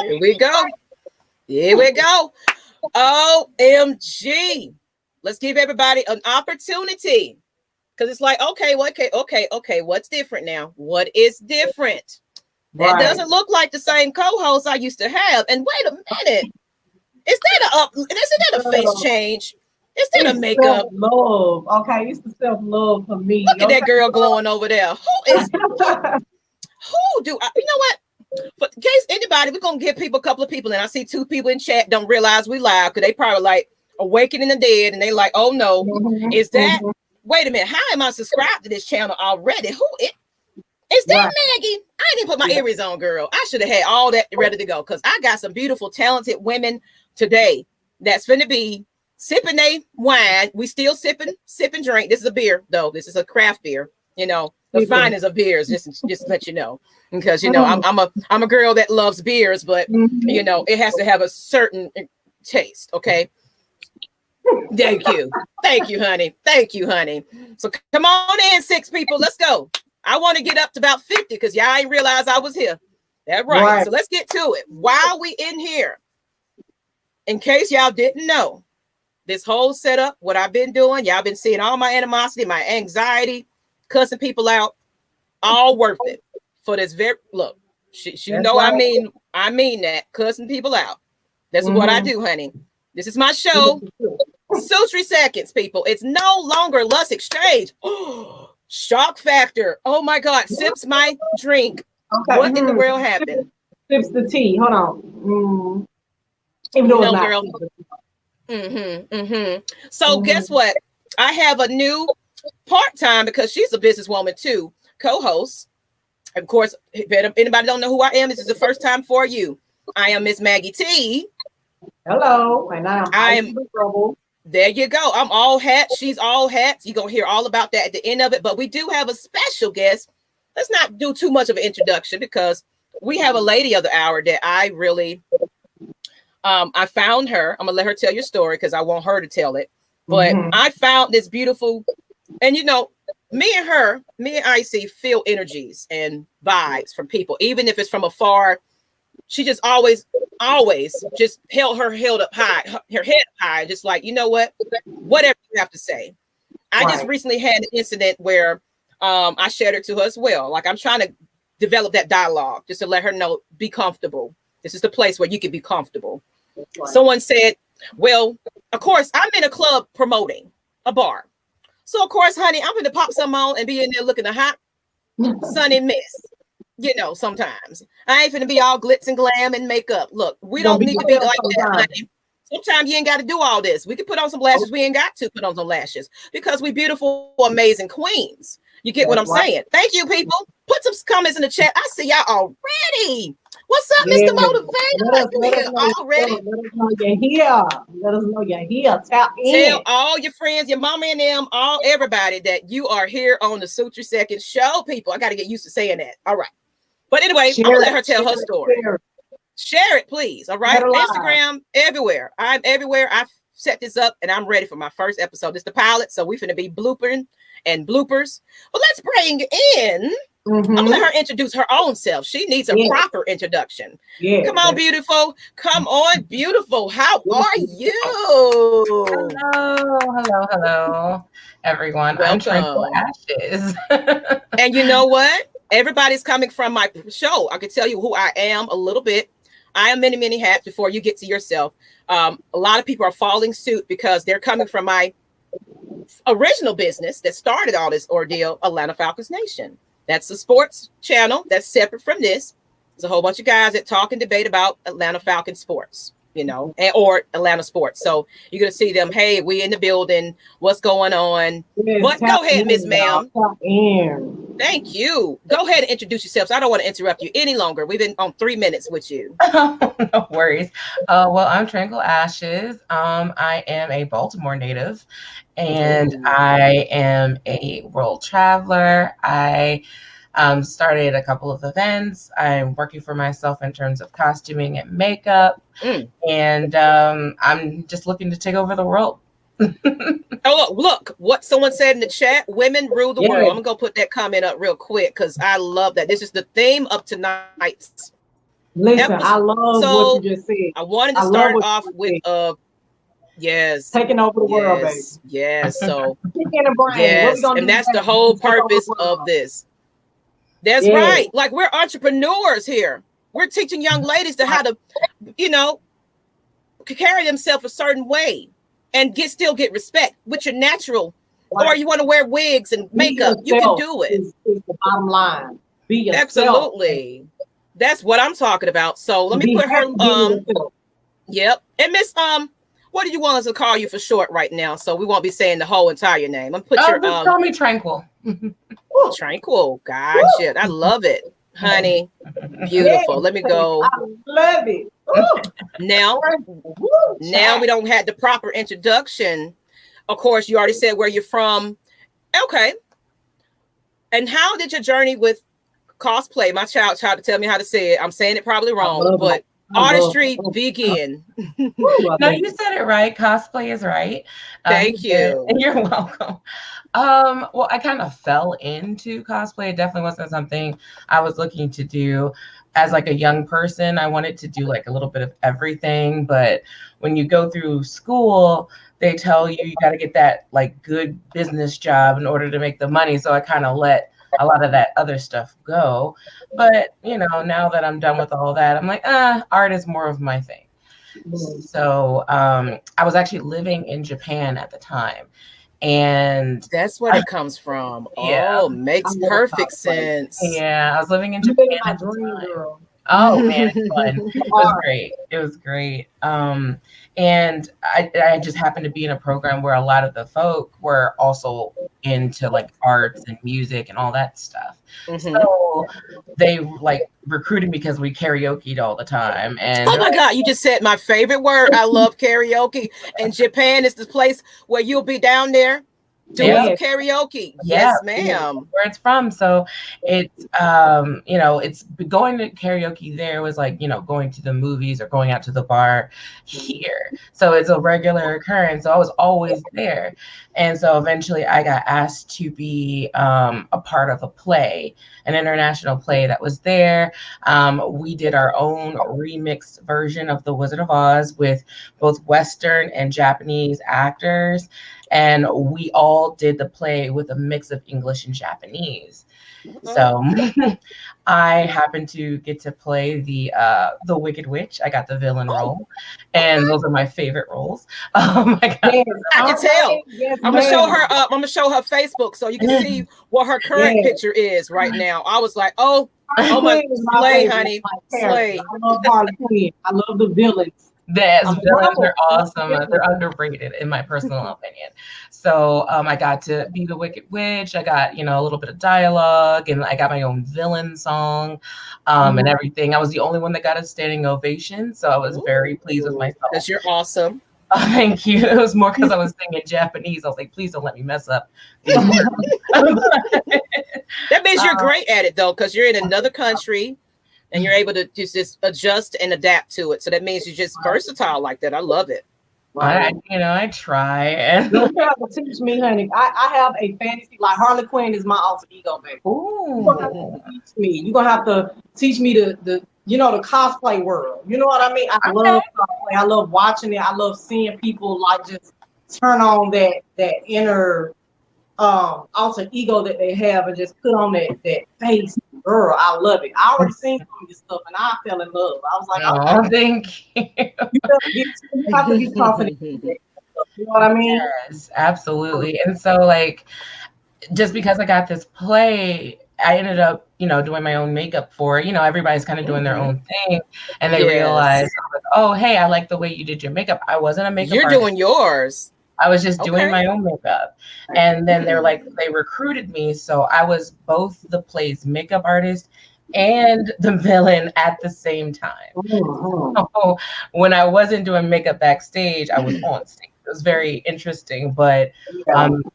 Here we go. Here we go. OMG. Let's give everybody an opportunity. Because it's like, okay, what's different now? What is different? That doesn't look like the same co-host I used to have. And wait a minute. Isn't that a face change? Is that a makeup? Love. Okay, it's the self-love for me. Look at that girl glowing over there. Who is you know what? But in case anybody, we're gonna give people a couple of people, and I see 2 people in chat don't realize we live because they probably like awakening the dead, and they like, oh no, is that wait a minute, how am I subscribed to this channel already? Who is that Maggie? I didn't put my earrings on, girl. I should have had all that ready to go because I got some beautiful, talented women today that's finna be sipping a wine. We still sipping drink. This is a beer, though. This is a craft beer. You know, the finest of beers. Just to let you know, because you know I'm a girl that loves beers, but you know it has to have a certain taste. Okay. Thank you, honey. Thank you, honey. So come on in, 6 people. Let's go. I want to get up to about 50 because y'all ain't realize I was here. That's right. So let's get to it. While we in here, in case y'all didn't know, this whole setup, what I've been doing, y'all been seeing all my animosity, my anxiety, cussing people out, all worth it for this very look. You know, I mean that cussing people out. That's what I do, honey. This is my show. Sultry seconds, people. It's no longer lust exchange. Shock factor. Oh my God. Sips my drink. Okay. What in the world happened? Sips the tea. Hold on. Even though it's not. So guess what? I have a new part-time, because she's a businesswoman too, co-host. Of course, if anybody don't know who I am, this is the first time for you. I am Miss Maggie T. Hello, and I am Trouble. There you go. I'm all hats. She's all hats. You're going to hear all about that at the end of it. But we do have a special guest. Let's not do too much of an introduction because we have a lady of the hour that I really, I found her. I'm going to let her tell your story because I want her to tell it. But I found this beautiful, and you know, me and Icy feel energies and vibes from people, even if it's from afar. She just always just held her head up high, just like, you know what, whatever you have to say. I just recently had an incident where I shared it to her as well. Like, I'm trying to develop that dialogue just to let her know, be comfortable. This is the place where you can be comfortable. Someone said, well, of course, I'm in a club promoting a bar. So, of course, honey, I'm going to pop some on and be in there looking a hot, sunny mess. You know, sometimes I ain't finna be all glitz and glam and makeup. Look, we don't need to be like that, honey. Sometimes you ain't got to do all this. We can put on some lashes. We ain't got to put on some lashes because we beautiful, amazing queens. You get what I'm saying? Thank you, people. Put some comments in the chat. I see y'all already. What's up, Mr. Motivator? You here already? Let us know you're here. Let us know you're here. Tap in. Tell all your friends, your mama and them, everybody that you are here on the Sultry Second show, people. I got to get used to saying that. All right. But anyway, I'm gonna let her tell her story. Share it, please. All right. Instagram, everywhere. I'm everywhere. I've set this up and I'm ready for my first episode. It's the pilot, so we're gonna be bloopering and bloopers. But let's bring in. I'm gonna let her introduce her own self. She needs a proper introduction. Come on, beautiful. Come on, beautiful. How are you? Hello, everyone. Welcome. I'm Tranquil Ashes. And you know what? Everybody's coming from my show. I can tell you who I am a little bit. I am many hats before you get to yourself. A lot of people are following suit because they're coming from my original business that started all this ordeal, Atlanta Falcons Nation. That's a sports channel that's separate from this. There's a whole bunch of guys that talk and debate about Atlanta Falcons sports, you know, or Atlanta sports. So you're going to see them. Hey, we in the building. What's going on? But go ahead, Miss Ma'am. Thank you. Go ahead and introduce yourself. So I don't want to interrupt you any longer. We've been on 3 minutes with you. No worries. Well, I'm Tranquil Ashes. I am a Baltimore native, and I am a world traveler. I started a couple of events. I'm working for myself in terms of costuming and makeup, and I'm just looking to take over the world. Oh, look what someone said in the chat. Women rule the world. I'm gonna go put that comment up real quick because I love that. This is the theme of tonight's Listen, I love what you just said. I wanted to start off with yes, taking over the world, baby. Yes, so yes, and that's the whole purpose of this. That's right. Like, we're entrepreneurs here. We're teaching young ladies to how to, you know, carry themselves a certain way and still get respect, which are natural. Or you want to wear wigs and makeup, you can do it. Is the bottom line. Be yourself. Absolutely. That's what I'm talking about. So let me put her yep. And Miss what do you want us to call you for short right now? So we won't be saying the whole entire name. I'm put your just call me Tranquil. Tranquil. Gotcha. I love it, honey. Beautiful. Let me go. I love it. Now we don't have the proper introduction. Of course, you already said where you're from. Okay. And how did your journey with cosplay? My child tried to tell me how to say it. I'm saying it probably wrong, but artistry begin. No, you said it right. Cosplay is right. Thank you. And you're welcome. Well, I kind of fell into cosplay. It definitely wasn't something I was looking to do as like a young person. I wanted to do like a little bit of everything, but when you go through school, they tell you got to get that like good business job in order to make the money. So I kind of let a lot of that other stuff go. But, you know, now that I'm done with all that, I'm like, art is more of my thing. So I was actually living in Japan at the time. And that's where it comes from. Yeah. Oh, makes perfect sense. Yeah, I was living in Japan at the time. Oh man, it's fun. It was great. It was great. And I just happened to be in a program where a lot of the folk were also into like arts and music and all that stuff. So they like recruited me because we karaoke'd all the time. And oh my God, you just said my favorite word. I love karaoke. And Japan is the place where you'll be down there doing some karaoke. Yes, ma'am. Where it's from. So it's you know, it's going to karaoke there was like, you know, going to the movies or going out to the bar here. So it's a regular occurrence. So I was always there. And so eventually I got asked to be a part of a play, an international play that was there. We did our own remixed version of The Wizard of Oz with both Western and Japanese actors. And we all did the play with a mix of English and Japanese. So I happened to get to play the Wicked Witch. I got the villain role, and those are my favorite roles. I can tell. Yes, I'm gonna show her up. I'm gonna show her Facebook so you can see what her current picture is right now. I was like, oh my slay, honey, slay. I love Harley Quinn. I love the villains. The villains are awesome. They're underrated in my personal opinion. So I got to be the Wicked Witch. I got, you know, a little bit of dialogue, and I got my own villain song and everything. I was the only one that got a standing ovation. So I was very pleased with myself. Because you're awesome. Oh, thank you. It was more because I was singing Japanese. I was like, please don't let me mess up. That means you're great at it, though, because you're in another country. And you're able to just adjust and adapt to it. So that means you're just versatile like that. I love it. I try. And you have to teach me, honey. I have a fantasy, like Harley Quinn is my alter ego, baby. Ooh. You're gonna have to teach me. You're gonna have to teach me the you know, the cosplay world. You know what I mean? I love cosplay. I love watching it. I love seeing people like just turn on that inner alter ego that they have and just put on that face. Girl, I love it. I already seen some of this stuff and I fell in love. I was like, oh, thank you. You have to be confident. You know what I mean? Yes, absolutely. And so, like, just because I got this play, I ended up, you know, doing my own makeup for it. You know, everybody's kind of doing their own thing. And they realized, oh, hey, I like the way you did your makeup. I wasn't a makeup artist. You're doing yours. I was just doing my own makeup. And then they're like, they recruited me. So I was both the play's makeup artist and the villain at the same time. So when I wasn't doing makeup backstage, I was on stage. It was very interesting, but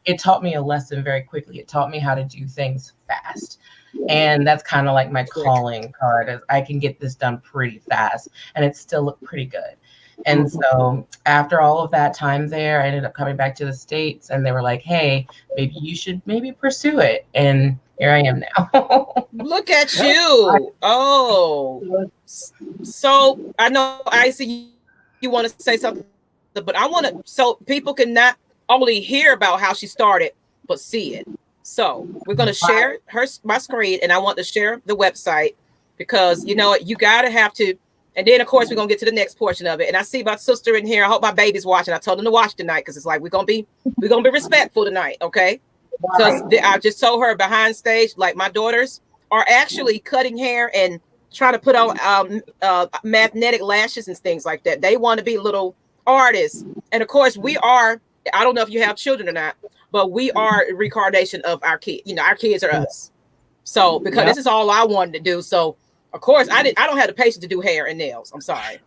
it taught me a lesson very quickly. It taught me how to do things fast. And that's kind of like my calling card, is I can get this done pretty fast and it still looked pretty good. And so after all of that time there, I ended up coming back to the States, and they were like, hey, maybe you should maybe pursue it. And here I am now. Look at you. Oh. So I know, Icy, you want to say something, but I want to, so people can not only hear about how she started, but see it. So we're going to share my screen, and I want to share the website, because you know what, you got to have to. And then, of course, we're going to get to the next portion of it. And I see my sister in here. I hope my baby's watching. I told them to watch tonight, because it's like we're going to be respectful tonight, okay? Because I just told her behind stage, like my daughters are actually cutting hair and trying to put on magnetic lashes and things like that. They want to be little artists. And of course, we are, I don't know if you have children or not, but we are a reincarnation of our kids. You know, our kids are us. So because this is all I wanted to do. So of course, I don't have the patience to do hair and nails. I'm sorry.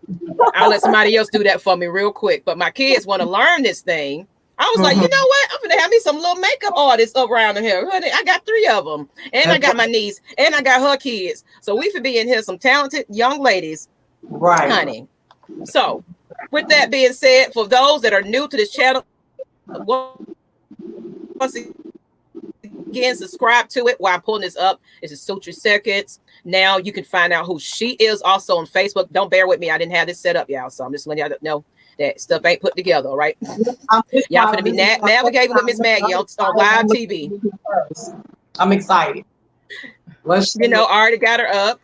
I'll let somebody else do that for me real quick. But my kids want to learn this thing. I was like, you know what? I'm gonna have me some little makeup artists around here. Honey, I got 3 of them, and I got my niece, and I got her kids. So we should be in here some talented young ladies, right, honey. So, with that being said, for those that are new to this channel, once again, subscribe to it. While I'm pulling this up, it's a Sultry Seconds. Now you can find out who she is also on Facebook. Don't bear with me. I didn't have this set up, y'all. So I'm just letting y'all know that stuff ain't put together, all right? Y'all finna be navigating with Miss Maggie on live TV. I'm excited. You know, I already got her up.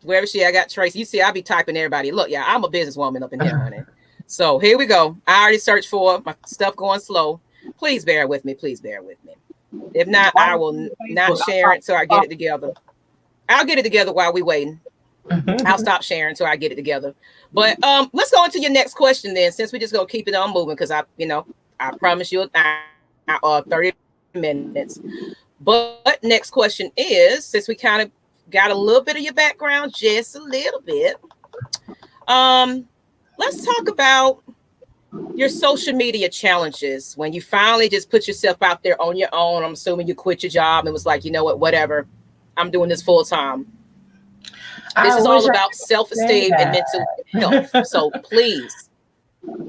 Wherever she, I got Tracy. You see, I be typing everybody. Look, yeah, I'm a businesswoman up in here, honey. So here we go. I already searched for my stuff going slow. Please bear with me. Please bear with me. If not, I will not share it until I get it together. I'll get it together while we waiting. I'll stop sharing until I get it together. But let's go into your next question then, since we're just gonna keep it on moving, because I promise you 30 minutes. But next question is, since we kind of got a little bit of your background, just a little bit, let's talk about your social media challenges when you finally just put yourself out there on your own. I'm assuming you quit your job and was like, you know what, whatever, I'm doing this full time. This is all about self-esteem and mental health. So please.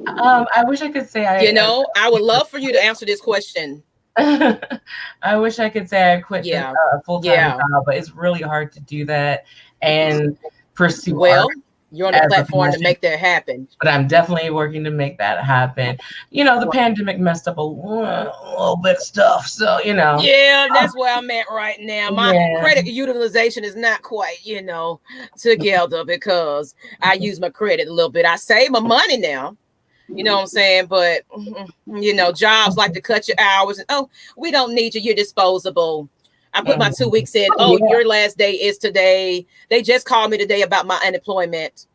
I wish I could say I would love for you to answer this question. I wish I could say I quit a full-time job, but it's really hard to do that and pursue art. You're on the platform to make that happen. But I'm definitely working to make that happen. You know, the pandemic messed up a little bit of stuff. So, Yeah, that's where I'm at right now. My credit utilization is not quite, together, because I use my credit a little bit. I save my money now. You know what I'm saying? But, jobs like to cut your hours. And, we don't need you. You're disposable. I put my 2 weeks in. Your last day is today. They just called me today about my unemployment.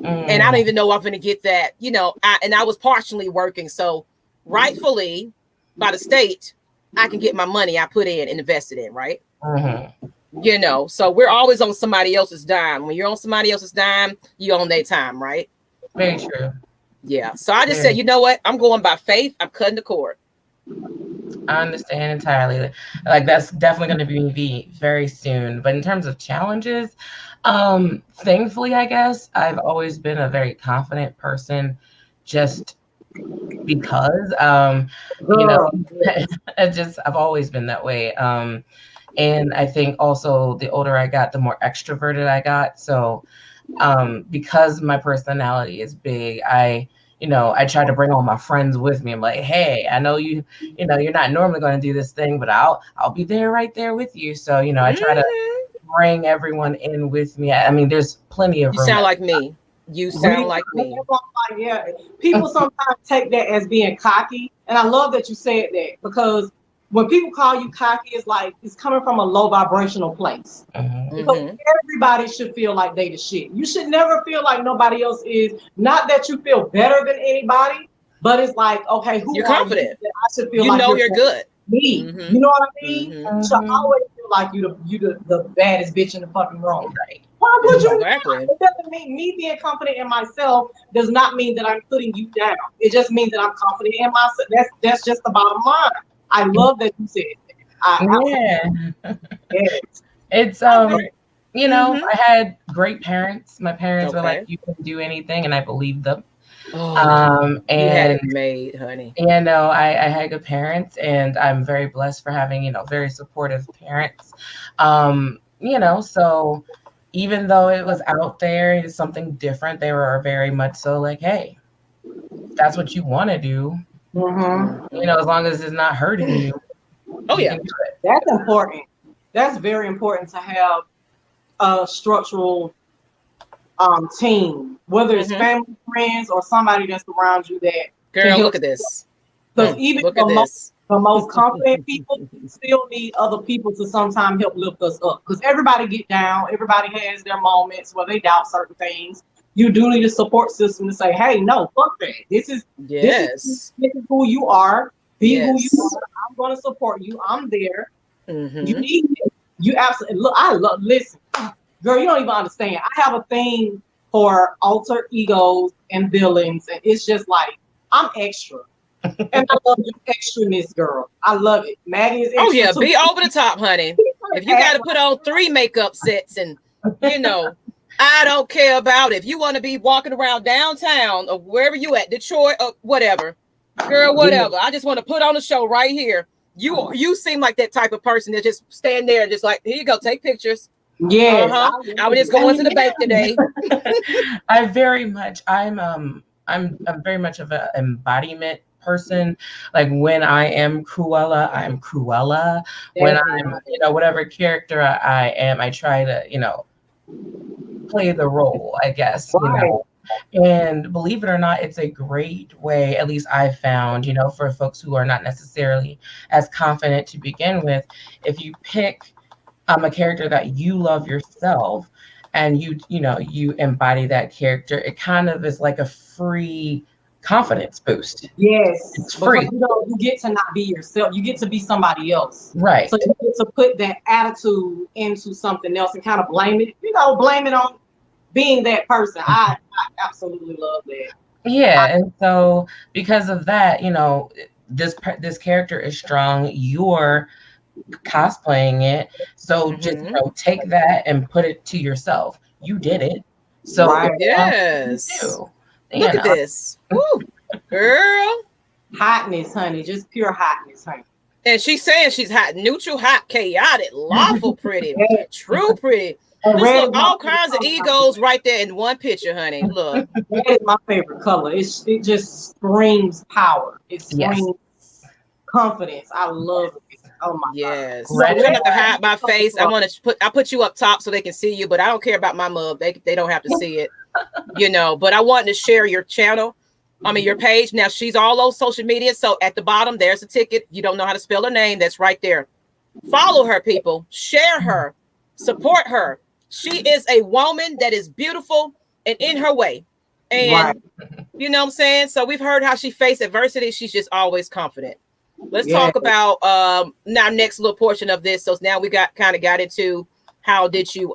And I don't even know if I'm going to get that. I was partially working. So rightfully, by the state, I can get my money I put in and invested in, right? So we're always on somebody else's dime. When you're on somebody else's dime, you own their time, right? Very true. Yeah. So I just said, you know what? I'm going by faith. I'm cutting the cord. I understand entirely. Like, that's definitely going to be very soon. But in terms of challenges, thankfully, I guess I've always been a very confident person, just because I've always been that way. And I think also the older I got, the more extroverted I got. So because my personality is big, I try to bring all my friends with me. I'm like, hey, I know you're not normally going to do this thing, but I'll be there right there with you. So, I try to bring everyone in with me. I mean, there's plenty of room. You sound like me. You sound like me. Yeah. People sometimes take that as being cocky. And I love that you said that, because when people call you cocky, it's like it's coming from a low vibrational place. Because everybody should feel like they the shit. You should never feel like nobody else is. Not that you feel better than anybody, but it's like, okay, you're confident. I should feel like you're good. Me. You know what I mean? So I always feel like you the baddest bitch in the fucking room. Right. Why would you? Exactly. It doesn't mean me being confident in myself does not mean that I'm putting you down. It just means that I'm confident in myself. That's just the bottom line. I love that you said that. It's I had great parents. My parents were like, you can do anything, and I believed them. You had And it made, honey. yeah, no, I had good parents, and I'm very blessed for having, very supportive parents. So even though it was out there, it's something different, they were very much so like, hey, that's what you want to do, as long as it's not hurting you. Oh, you yeah. can do it. That's important. That's very important to have a structural team, whether it's family, friends, or somebody that's around you that can Girl, help. look at this. Because even Look at this. the most confident people still need other people to sometimes help lift us up. Because everybody get down, everybody has their moments where they doubt certain things. You do need a support system to say, "Hey, no, fuck that. This is who you are. Be who you are. I'm going to support you. I'm there. You need it. You absolutely look. Listen, girl. You don't even understand. I have a thing for alter egos and villains, and it's just like I'm extra." And I love your extraness, girl. I love it. Maggie is extra. Oh, yeah. Too. Be over the top, honey. If you got to put on 3 makeup sets and, I don't care about it. If you want to be walking around downtown or wherever you at, Detroit or whatever, girl, whatever. I just want to put on a show right here. You seem like that type of person that just stand there and just like, here you go, take pictures. Yes. I was just going to the bank today. I'm very much of an embodiment person. Like when I am Cruella, I'm Cruella. When I'm, whatever character I am, I try to, play the role, I guess, And believe it or not, it's a great way, at least I've found, for folks who are not necessarily as confident to begin with. If you pick a character that you love yourself and you embody that character, it kind of is like a free confidence boost. Yes. It's free. You get to not be yourself. You get to be somebody else. Right. So you get to put that attitude into something else and kind of blame it on being that person. I absolutely love that. Yeah. And so because of that, this character is strong. You're cosplaying it. So just take that and put it to yourself. You did it. So yes. Look at this. Woo. Girl. Hotness, honey. Just pure hotness, honey. And she's saying she's hot, neutral, hot, chaotic, lawful, pretty, true, pretty. Just look, all kinds of egos right there in one picture, honey. Look. That is my favorite color. It just screams power. It screams confidence. I love it. Oh my God. I'm trying not to hide my face. I put you up top so they can see you, but I don't care about my mug. They don't have to see it. But I wanted to share your channel. Your page. Now she's all over social media. So at the bottom, there's a ticket. You don't know how to spell her name. That's right there. Follow her, people. Share her. Support her. She is a woman that is beautiful and in her way. And you know what I'm saying? So we've heard how she faced adversity. She's just always confident. Let's talk about now next little portion of this. So now we got into how did you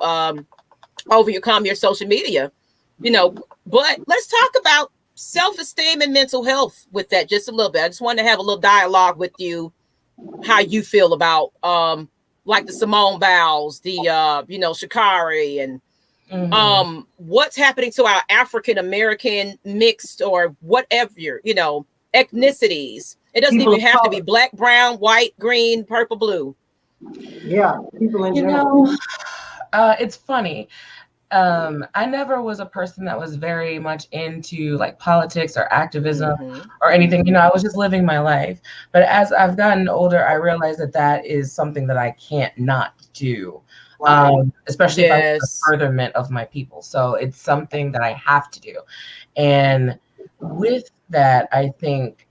overcome your social media, but let's talk about self-esteem and mental health with that just a little bit. I just wanted to have a little dialogue with you, how you feel about like the Simone Biles, the Sha'Carri, and what's happening to our African American mixed or whatever, ethnicities. It doesn't even have to be black, brown, white, green, purple, blue. Yeah, people in general. It's funny. I never was a person that was very much into like politics or activism or anything. I was just living my life. But as I've gotten older, I realized that is something that I can't not do, especially if I'm the furtherment of my people. So it's something that I have to do. And with that, I think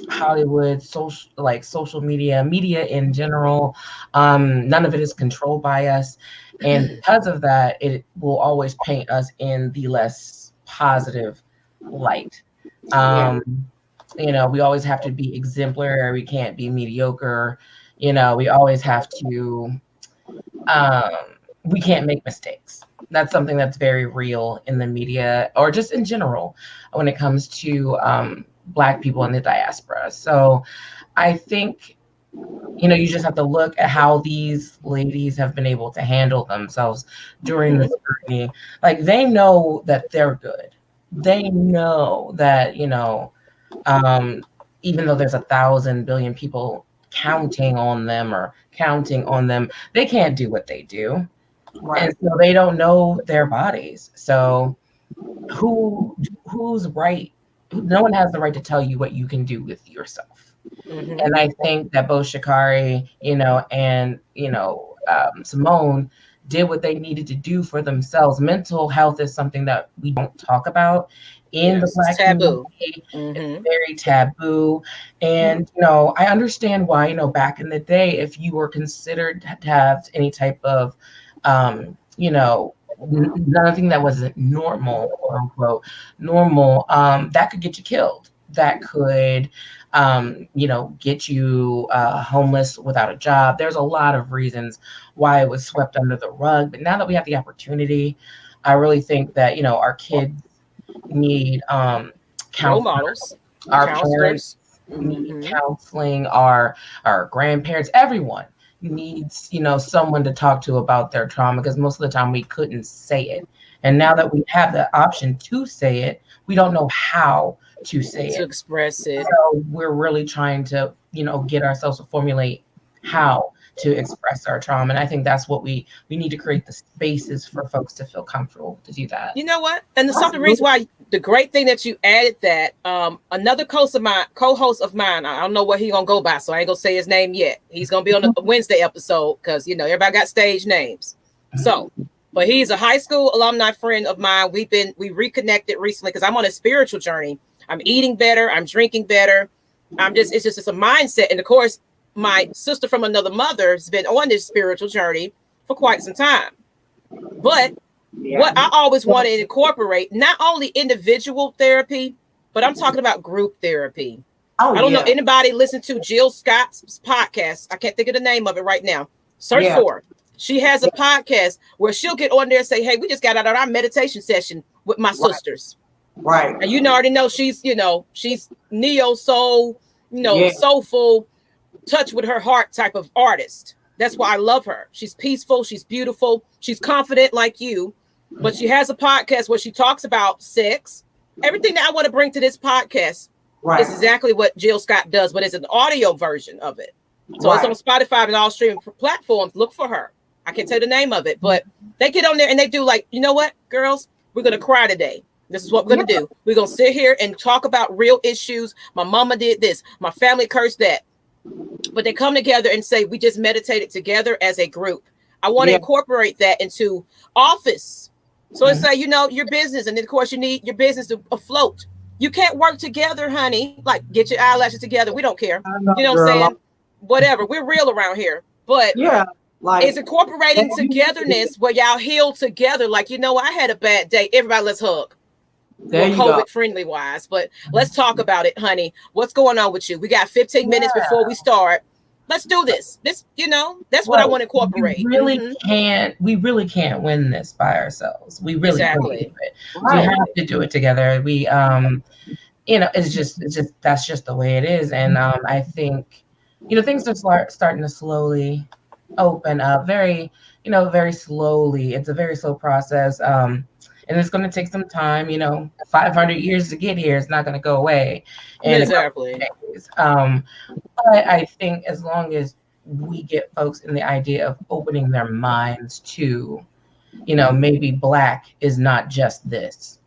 Hollywood, social media in general, none of it is controlled by us. And because of that, it will always paint us in the less positive light. We always have to be exemplary. We can't be mediocre. We always have to, we can't make mistakes. That's something that's very real in the media or just in general when it comes to Black people in the diaspora. So I think, you just have to look at how these ladies have been able to handle themselves during this journey. Like they know that they're good. they know that, even though there's 1,000 billion people counting on them, they can't do what they do. Right. And so they don't know their bodies. So who's right? No one has the right to tell you what you can do with yourself. Mm-hmm. And I think that both Sha'Carri, and Simone did what they needed to do for themselves. Mental health is something that we don't talk about in the Black community. Mm-hmm. It's very taboo. And, I understand why, back in the day, if you were considered to have any type of, nothing that wasn't normal, quote unquote, normal, that could get you killed. That could, get you homeless, without a job. There's a lot of reasons why it was swept under the rug. But now that we have the opportunity, I really think that, our kids need role models. Our parents need counseling. Our grandparents, everyone needs, someone to talk to about their trauma, because most of the time we couldn't say it. And now that we have the option to say it, we don't know how to say it, to express it. So we're really trying to, get ourselves to formulate how to express our trauma. And I think that's what we need to create the spaces for folks to feel comfortable to do that. You know what? And the something reason why, the great thing that you added that, another co-host of mine, I don't know what he's gonna go by, so I ain't gonna say his name yet. He's gonna be on the Wednesday episode, because everybody got stage names. So, but he's a high school alumni friend of mine. We reconnected recently because I'm on a spiritual journey. I'm eating better. I'm drinking better. It's just a mindset. And of course, my sister from another mother has been on this spiritual journey for quite some time. But what I always want to incorporate, not only individual therapy, but I'm talking about group therapy. I don't know anybody listen to Jill Scott's podcast. I can't think of the name of it right now. Search for it. She has a podcast where she'll get on there and say, hey, we just got out of our meditation session with my sisters. Right. And already know she's neo soul, soulful, touch with her heart type of artist. That's why I love her. She's peaceful. She's beautiful. She's confident like you. But she has a podcast where she talks about sex. Everything that I want to bring to this podcast is exactly what Jill Scott does, but it's an audio version of it. So it's on Spotify and all streaming platforms. Look for her. I can't tell you the name of it, but they get on there and they do like, you know what, girls, we're going to cry today. This is what we're going to do. We're going to sit here and talk about real issues. My mama did this. My family cursed that. But they come together and say, we just meditated together as a group. I want to incorporate that into office. So it's say, your business. And then, of course, you need your business to afloat. You can't work together, honey. Like, get your eyelashes together. We don't care. You know what I'm saying? Whatever. We're real around here. But it's incorporating togetherness where y'all heal together. Like, I had a bad day. Everybody, let's hug. COVID friendly wise, but let's talk about it, honey. What's going on with you? We got 15 minutes before we start. Let's do this. That's what I want to incorporate. We really can't win this by ourselves. We really can't do it. We have to do it together. We it's just that's just the way it is. And I think things are starting to slowly open up, very slowly. It's a very slow process. And it's going to take some time, 500 years to get here. It's not going to go away. Exactly. But I think as long as we get folks in the idea of opening their minds to, maybe Black is not just this,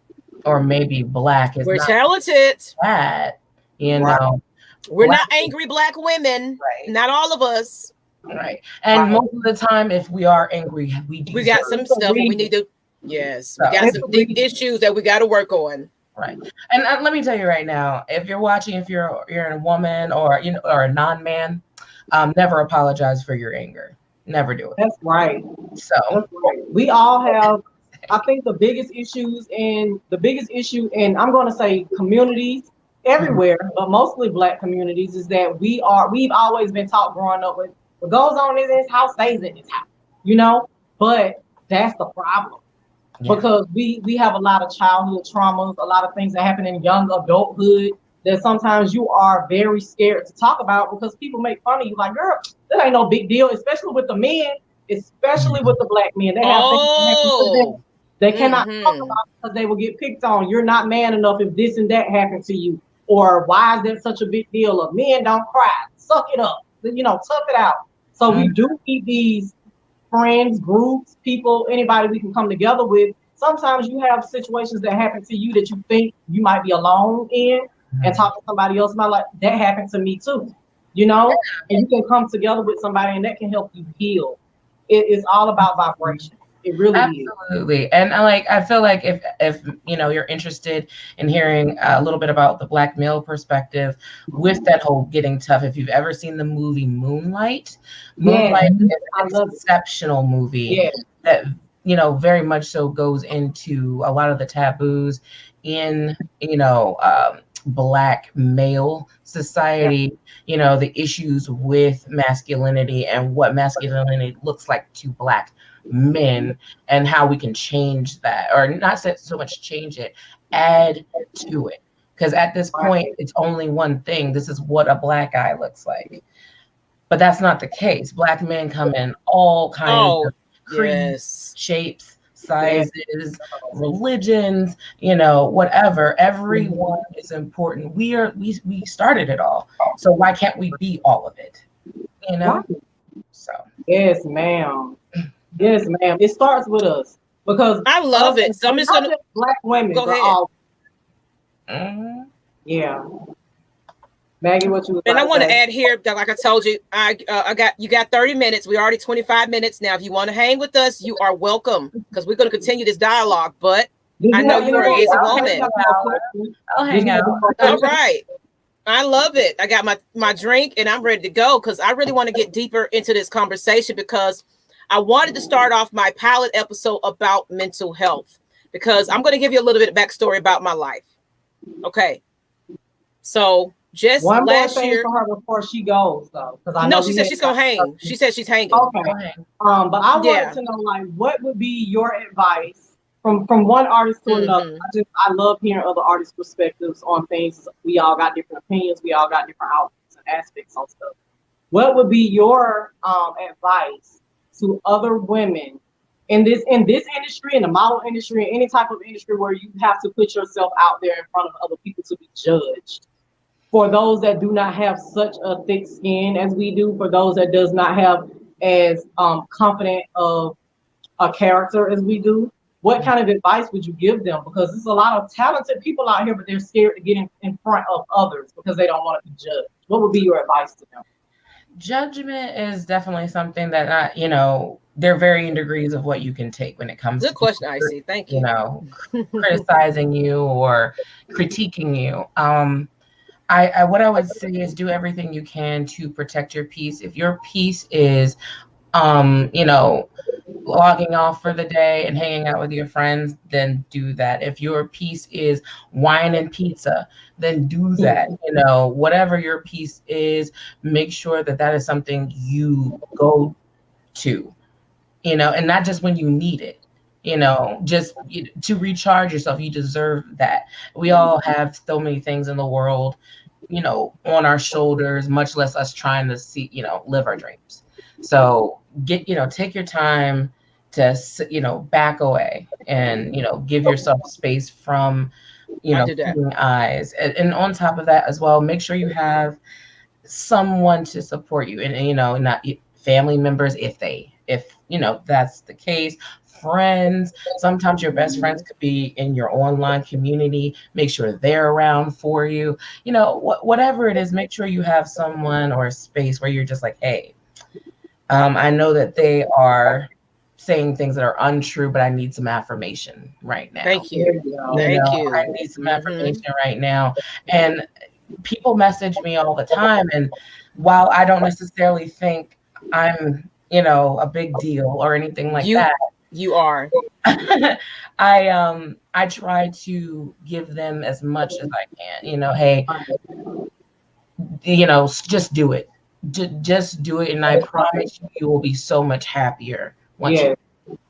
or maybe Black is we're not talented. That, we're not angry Black women. Right. Not all of us. Right. And most of the time, if we are angry, we got some stuff we need to. Yes, we got some big issues that we got to work on. Right, and let me tell you right now, if you're watching, if you're a woman or or a non-man, never apologize for your anger. Never do it. That's right. So we all have. I think the biggest issue, and I'm going to say communities everywhere, but mostly Black communities, is that we've always been taught growing up with what goes on in this house stays in this house. But that's the problem. Because we have a lot of childhood traumas, a lot of things that happen in young adulthood that sometimes you are very scared to talk about because people make fun of you. Like, girl, that ain't no big deal, especially with the men, especially with the Black men. They have things They cannot talk about it because they will get picked on. You're not man enough if this and that happened to you. Or why is that such a big deal? Of men don't cry. Suck it up. Tough it out. So we do need these friends, groups, people, anybody we can come together with. Sometimes you have situations that happen to you that you think you might be alone in, and talk to somebody else about, like, that happened to me too. And you can come together with somebody and that can help you heal. It is all about vibration. It really is. Absolutely. And I feel like if you're interested in hearing a little bit about the Black male perspective with that whole getting tough, if you've ever seen the movie Moonlight is an exceptional movie that very much so goes into a lot of the taboos in Black male society, the issues with masculinity and what masculinity looks like to Black men, and how we can change that, or not so much change it, add to it. Because at this point, it's only one thing. This is what a Black guy looks like. But that's not the case. Black men come in all kinds of creeds, shapes, sizes, religions, whatever. Everyone is important. We started it all. So why can't we be all of it? So yes, ma'am. Yes, ma'am. It starts with us, because I love it. So I'm just gonna Black women. Go ahead. All, Maggie, what you? And I want to add here that, like I told you, you got 30 minutes. We're already 25 minutes now. If you want to hang with us, you are welcome, because we're going to continue this dialogue. But I know you are a busy woman. I'll hang out. All right. I love it. I got my drink and I'm ready to go, because I really want to get deeper into this conversation, because I wanted to start off my pilot episode about mental health, because I'm going to give you a little bit of backstory about my life. Okay. So just one last more thing year for her before she goes, though, because I know she said she's going to hang. She said she's hanging. Okay. But I wanted to know, like, what would be your advice from one artist to another? I love hearing other artists' perspectives on things. We all got different opinions. We all got different outlooks and aspects on stuff. What would be your advice to other women in this industry, in the model industry, in any type of industry where you have to put yourself out there in front of other people to be judged? For those that do not have such a thick skin as we do, for those that does not have as confident of a character as we do, what kind of advice would you give them? Because there's a lot of talented people out here, but they're scared to get in front of others because they don't want to be judged. What would be your advice to them? Judgment is definitely something that there are varying degrees of what you can take when it comes to question, Icy. Thank you. Criticizing you or critiquing you. What I would say is do everything you can to protect your peace. If your peace is logging off for the day and hanging out with your friends, then do that. If your peace is wine and pizza, then do that. Whatever your peace is, make sure that is something you go to, and not just when you need it, just to recharge yourself. You deserve that. We all have so many things in the world, on our shoulders, much less us trying to see, live our dreams. So take your time to, back away and, give yourself space from, peeling eyes. And on top of that as well, make sure you have someone to support you, and, not family members, if that's the case. Friends, sometimes your best friends could be in your online community. Make sure they're around for you. Whatever it is, make sure you have someone or a space where you're just like, hey, I know that they are saying things that are untrue, but I need some affirmation right now. Thank you. Thank you. I need some affirmation right now. And people message me all the time. And while I don't necessarily think I'm, a big deal or anything like that, you are. I try to give them as much as I can. Hey, just do it. Just do it, and I promise you will be so much happier once you.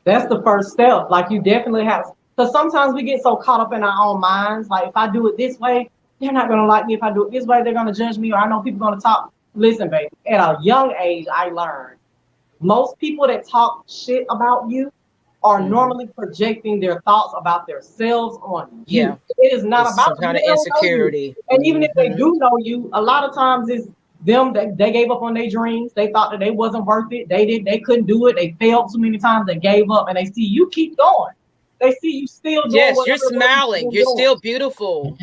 That's the first step. Like, you definitely have, because sometimes we get so caught up in our own minds. Like, if I do it this way, they're not gonna like me. If I do it this way, they're gonna judge me, or I know people gonna talk. Listen, baby, at a young age, I learned most people that talk shit about you are normally projecting their thoughts about themselves on you. Yeah. It is not It's about some kind of insecurity. And even if they do know you, a lot of times it's them that they gave up on their dreams. They thought that they wasn't worth it. They couldn't do it. They failed too many times. They gave up, and they see you keep going. They see you still doing. Yes, you're smiling. You're still beautiful.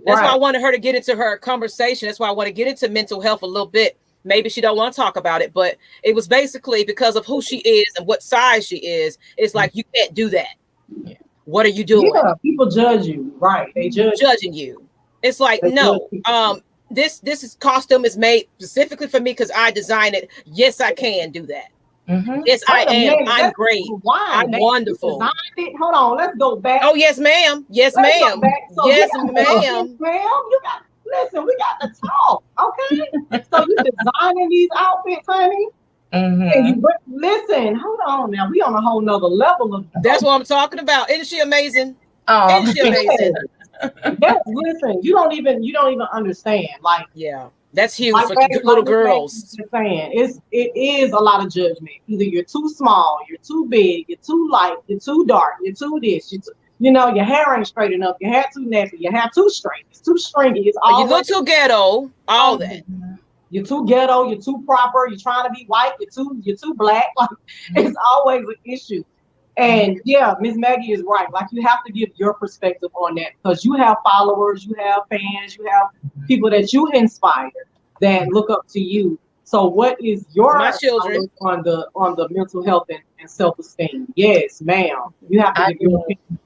That's why I wanted her to get into her conversation. That's why I want to get into mental health a little bit. Maybe she don't want to talk about it, but it was basically because of who she is and what size she is. It's like, you can't do that. Yeah. What are you doing? Yeah, people judge you, right? They judging you. It's like, no, this is costume is made specifically for me because I designed it. Yes, I can do that. Yes, I am. I'm great. I'm wonderful. Hold on, let's go back. Oh, yes, ma'am. Yes, ma'am. So yes, ma'am. Ma'am, you got listen. We got to talk, okay? So you designing these outfits, honey. And you listen. Hold on, now we on a whole nother level of. That's what I'm talking about. Isn't she amazing? Oh, isn't she amazing? Yes, listen. You don't even understand. Like, yeah. That's huge for little girls. It is a lot of judgment. Either you're too small, you're too big, you're too light, you're too dark, you're too this, your hair ain't straight enough, your hair too nappy, your hair too straight, it's too stringy, it's all you look too ghetto, all that. You're too ghetto, you're too proper, you're trying to be white, you're too black. Like, it's always an issue. And yeah, Miss Maggie is right. Like, you have to give your perspective on that, because you have followers, you have fans, you have people that you inspire that look up to you. So what is your children on the mental health and self-esteem? Yes, ma'am. You have to give your opinion.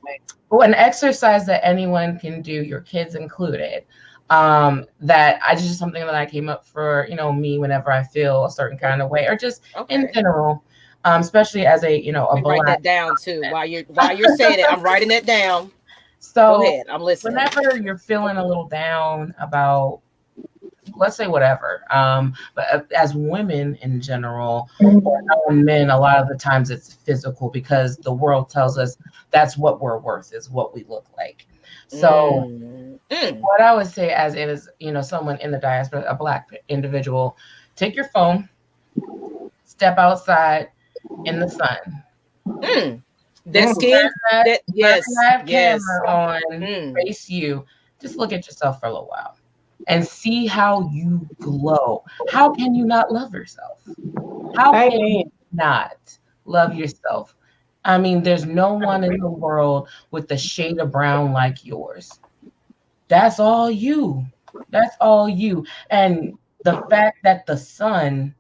Well, an exercise that anyone can do, your kids included, that I just something that I came up for, me whenever I feel a certain kind of way, or just in general. Especially as a write that down too while you're saying it. I'm writing it down. So go ahead, I'm listening. Whenever you're feeling a little down about, let's say whatever, but as women in general, or men, a lot of the times it's physical, because the world tells us that's what we're worth, is what we look like. So what I would say, as it is, someone in the diaspora, a Black individual, take your phone, step outside in the sun. That skin, camera on, face you. Just look at yourself for a little while and see how you glow. How can you not love yourself? How can you not love yourself? I mean, there's no one in the world with the shade of brown like yours. That's all you. That's all you. And the fact that the sun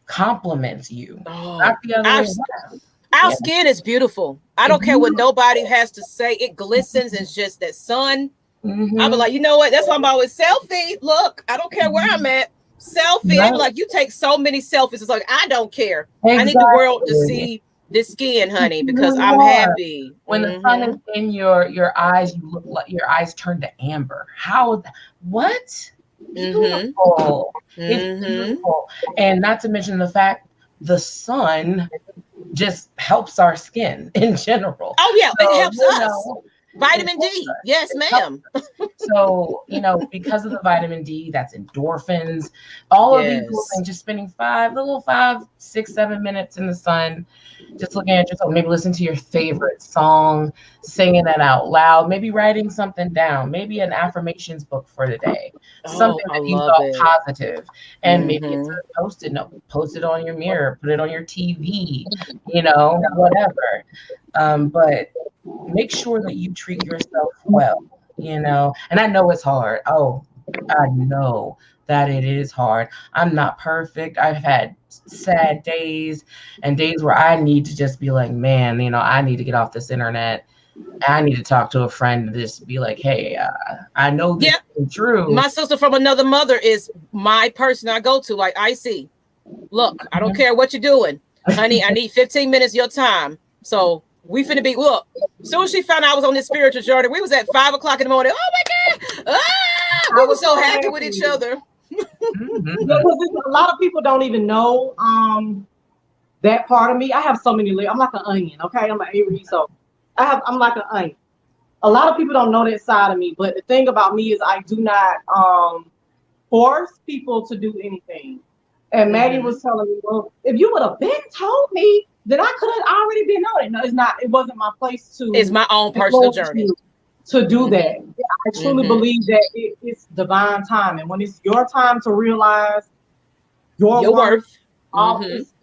compliments you, not the other way around. Our skin is beautiful. I don't care what nobody has to say. It glistens. It's just that sun. I'm like, you know what? That's why I'm always selfie. Look, I don't care where I'm at. Selfie. I'm like, you take so many selfies. It's like, I don't care. Exactly. I need the world to see this skin, honey, because I'm happy. When the sun is in your eyes, you look like your eyes turn to amber. What? Beautiful. It's beautiful. And not to mention the fact the sun just helps our skin in general. Oh yeah, so, it helps us. Vitamin D. Yes, ma'am. So, because of the vitamin D, that's endorphins, all of these little things, just spending 5, 6, 7 minutes in the sun, just looking at yourself, maybe listen to your favorite song, singing it out loud, maybe writing something down, maybe an affirmations book for the day, something that you thought positive, and maybe it's a post-it note, post it on your mirror, put it on your TV, whatever. But make sure that you treat yourself well, and I know it's hard. Oh, I know that it is hard. I'm not perfect. I've had sad days and days where I need to just be like, man, I need to get off this internet. I need to talk to a friend and just be like, hey, I know this is true. My sister from another mother is my person I go to, like, Icy. Look, I don't care what you're doing. Honey, I need 15 minutes of your time. So we finna be, look, as soon as she found out I was on this spiritual journey, we was at 5 o'clock in the morning. Oh my God. We were so happy with each other. A lot of people don't even know that part of me. I have so many layers. I'm like an onion, okay? I'm an Aries, so I'm like an onion. A lot of people don't know that side of me, but the thing about me is I do not force people to do anything. And Maggie was telling me, well, if you would have been told me, then I could have already been on it. No, it's not. It wasn't my place to. It's my own personal journey to do that. I truly believe that it's divine time, and when it's your time to realize your worth,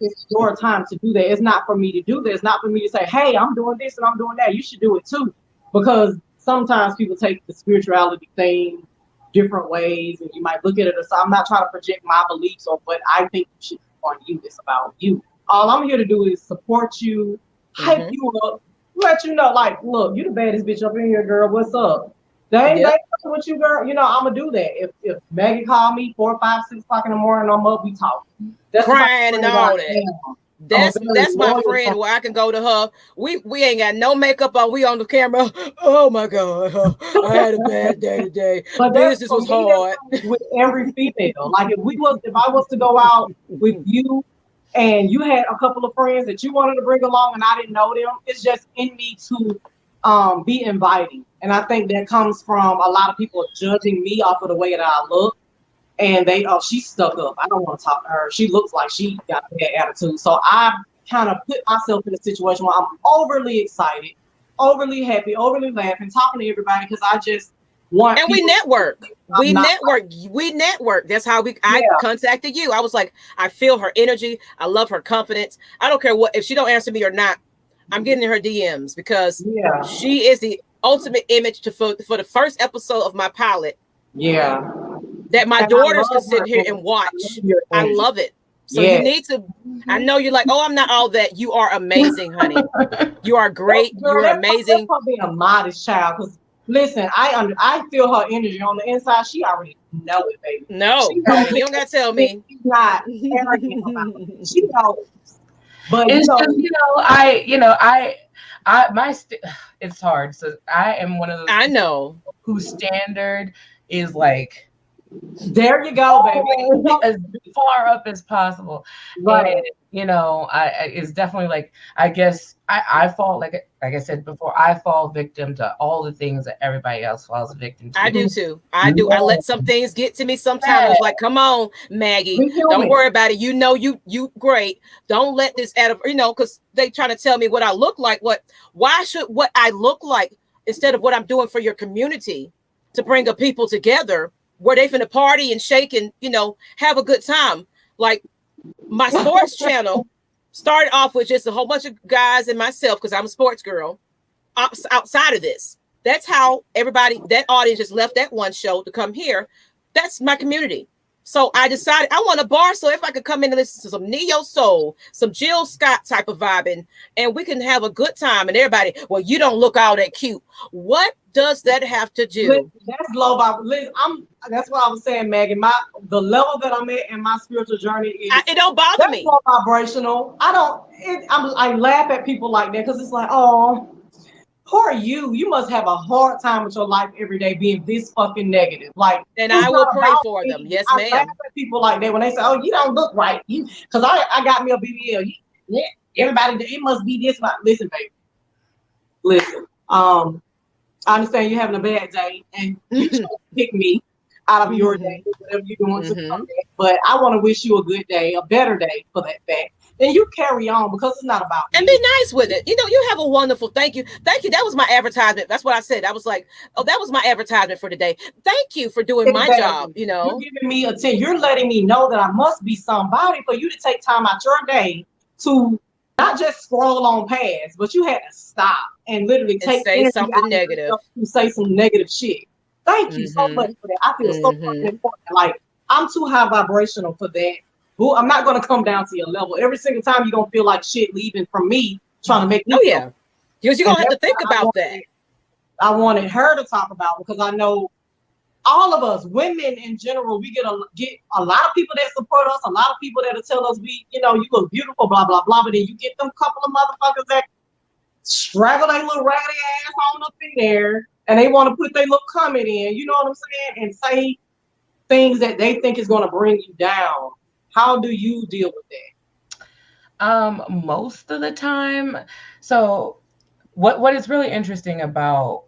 it's your time to do that. It's not for me to do this. It's not for me to say, "Hey, I'm doing this and I'm doing that. You should do it too," because sometimes people take the spirituality thing different ways, and you might look at it as, I'm not trying to project my beliefs or what I think you should do on you. It's about you. All I'm here to do is support you, hype you up, let you know, like, look, you the baddest bitch up in here, girl. What's up? They with you, girl. You know, I'm gonna do that. If Maggie called me 4, 5, 6 o'clock in the morning, I'm up, we talking. That's crying and all that. That's my friend where I can go to her. We ain't got no makeup on. We on the camera. Oh my God, I had a bad day today. But business was hard. With every female, like if I was to go out with you, and you had a couple of friends that you wanted to bring along, and I didn't know them, it's just in me to be inviting. And I think that comes from a lot of people judging me off of the way that I look. And she's stuck up. I don't want to talk to her. She looks like she got a bad attitude. So I kind of put myself in a situation where I'm overly excited, overly happy, overly laughing, talking to everybody because I just want. And we network. We network. That's how I contacted you. I was like, I feel her energy. I love her confidence. I don't care if she don't answer me or not. I'm getting in her DMs because she is the ultimate image for the first episode of my pilot. Yeah. That my daughters can sit here and watch. I love it. So you need to. I know you're like, oh, I'm not all that. You are amazing, honey. You are great. You're amazing. That's probably a modest child. Because listen, I feel her energy on the inside. She already know it, baby. No, you don't gotta tell me. She's not arrogant about it. She knows. But it's just, it's hard. So I am one of those. I know whose standard is like. There you go, baby. As far up as possible. Right. And, it's definitely like, I guess I fall, like I said before, I fall victim to all the things that everybody else falls victim to. I do too. I do. I let some things get to me sometimes. It's like, come on, Maggie, don't worry about it. You know, you great. Don't let this because they trying to tell me what I look like. Why should what I look like instead of what I'm doing for your community to bring a people together where they finna party and shake and, have a good time. Like my sports channel started off with just a whole bunch of guys and myself because I'm a sports girl outside of this. That's how that audience just left that one show to come here. That's my community. So I decided I want a bar. So if I could come in and listen to some neo soul, some Jill Scott type of vibing, and we can have a good time. And everybody, well, you don't look all that cute. What does that have to do? That's low vibration. That's what I was saying, Maggie. The level that I'm at in my spiritual journey is it don't bother me. Low vibrational. I laugh at people like that because it's like, oh, poor you. You must have a hard time with your life every day being this fucking negative. Like, and I will pray for them. Yes, ma'am. I laugh at people like that when they say, "Oh, you don't look right," because I got me a BBL. Everybody, it must be this. Listen, baby. Listen. I understand you're having a bad day, and you try to pick me out of your day, whatever you're doing. But I want to wish you a good day, a better day for that fact. Then you carry on because it's not about and me. Be nice with it. You have a wonderful thank you. That was my advertisement. That's what I said. I was like, oh, that was my advertisement for today. Thank you for doing my job. You're giving me attention. You're letting me know that I must be somebody for you to take time out your day to not just scroll on past, but you had to stop and literally say something negative. To say some negative shit. Thank you so much for that. I feel so fucking important. Like, I'm too high vibrational for that. I'm not going to come down to your level. Every single time you're going to feel like shit leaving from me trying to make me because you're going to have to think about that. I wanted her to talk about because I know all of us, women in general, we get a lot of people that support us, a lot of people that tell us you look beautiful, blah, blah, blah. But then you get them couple of motherfuckers that straggle their little raggedy ass on up in there and they want to put their little comment in, you know what I'm saying? And say things that they think is going to bring you down. How do you deal with that? Most of the time. So what is really interesting about,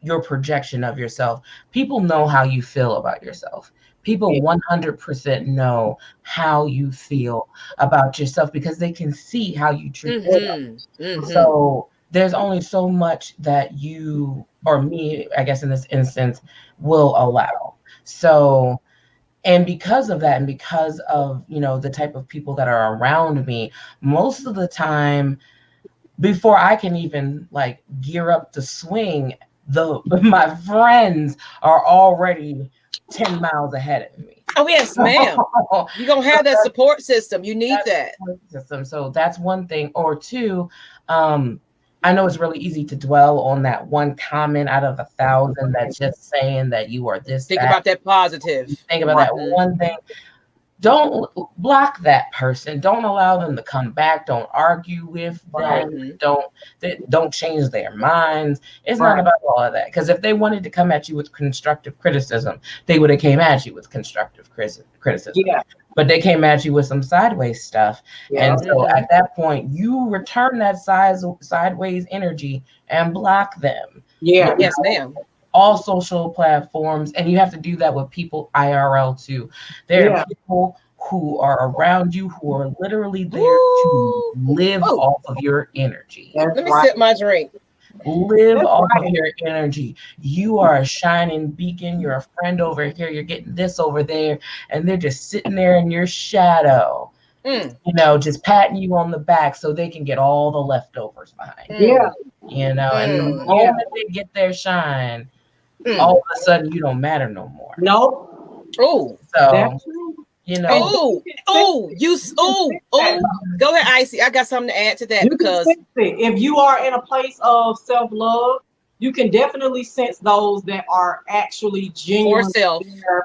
your projection of yourself. People know how you feel about yourself. People 100% know how you feel about yourself because they can see how you treat yourself. So there's only so much that you, or me, I guess in this instance, will allow. So, and because of that, and because of, you know, the type of people that are around me, most of the time, before I can even like gear up to swing, my friends are already 10 miles ahead of me. Oh, yes, ma'am. You're going to have that support system. You need that. System. So that's one thing. Or two, I know it's really easy to dwell on that one comment out of 1,000 that's just saying that you are this. Think about that positive. Think about that one thing. Don't block that person. Don't allow them to come back. Don't argue with them. Don't change their minds. It's not about all of that. Because if they wanted to come at you with constructive criticism, they would have came at you with constructive criticism. Yeah. But they came at you with some sideways stuff. Yeah. And so at that point, you return that sideways energy and block them. Yeah. Yes, ma'am. All social platforms, and you have to do that with people IRL too. There are people who are around you who are literally there to live off of your energy. Let me sip my drink. Live off of your energy. You are a shining beacon. You're a friend over here. You're getting this over there, and they're just sitting there in your shadow. You know, just patting you on the back so they can get all the leftovers behind you. You know, and the moment they get their shine, all of a sudden you don't matter no more. No. Oh, so you know. Go ahead, Icy. I got something to add to that because if you are in a place of self-love, you can definitely sense those that are actually genuine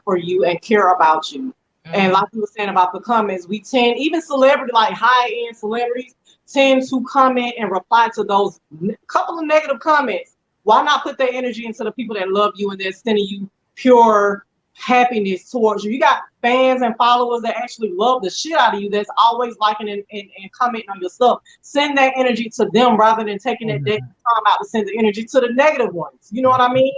for you and care about you. And like you were saying about the comments, we tend, even celebrity, like high-end celebrities, tend to comment and reply to those couple of negative comments. Why not put that energy into the people that love you and they're sending you pure happiness towards you? You got fans and followers that actually love the shit out of you, that's always liking and commenting on your stuff. Send that energy to them rather than taking that time out to send the energy to the negative ones. You know what I mean?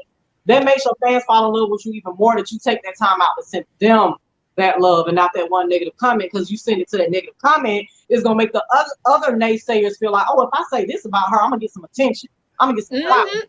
That makes your fans fall in love with you even more, that you take that time out to send them that love and not that one negative comment, because you send it to that negative comment, is going to make the other naysayers feel like, oh, if I say this about her, I'm going to get some attention. I'm gonna get some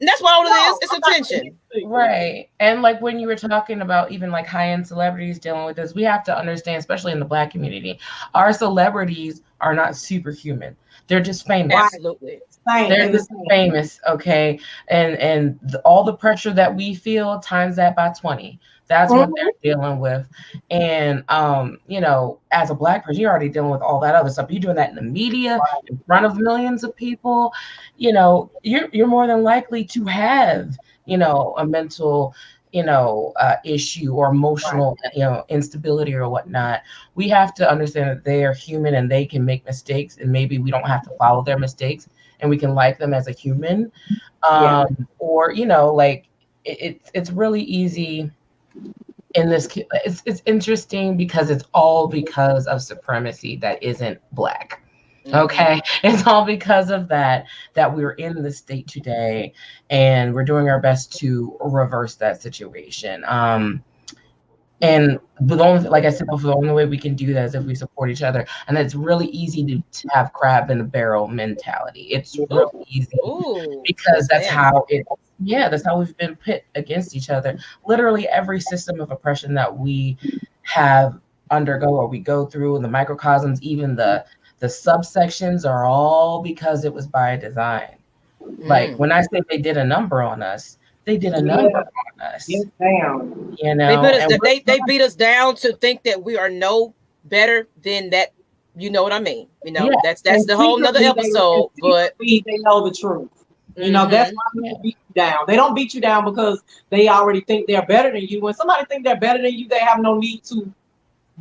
That's what all it is. It's attention. Right. And like when you were talking about even like high-end celebrities dealing with this, we have to understand, especially in the Black community, our celebrities are not superhuman. They're just famous. Absolutely. They're just famous, okay? And all the pressure that we feel, times that by 20. That's what they're dealing with. And, you know, as a Black person, you're already dealing with all that other stuff. You're doing that in the media, in front of millions of people. You know, you're more than likely to have, you know, a mental, you know, issue or emotional, you know, instability or whatnot. We have to understand that they are human and they can make mistakes, and maybe we don't have to follow their mistakes, and we can like them as a human. Or, you know, like it's really easy. In this, it's interesting because it's all because of supremacy that isn't Black. Okay, it's all because of that we're in this state today, and we're doing our best to reverse that situation. And the only, like I said before, the only way we can do that is if we support each other. And it's really easy to have crab in a barrel mentality. It's really easy because that's how that's how we've been pit against each other. Literally every system of oppression that we have undergo or we go through, and the microcosms, even the subsections, are all because it was by design. Like when I say they did a number on us, they did a number on us. Yes, ma'am. You know, they beat us down to think that we are no better than that. You know what I mean? You know, that's the whole nother episode. But they know the truth. You know, that's why people beat you down. They don't beat you down because they already think they're better than you. When somebody think they're better than you, they have no need to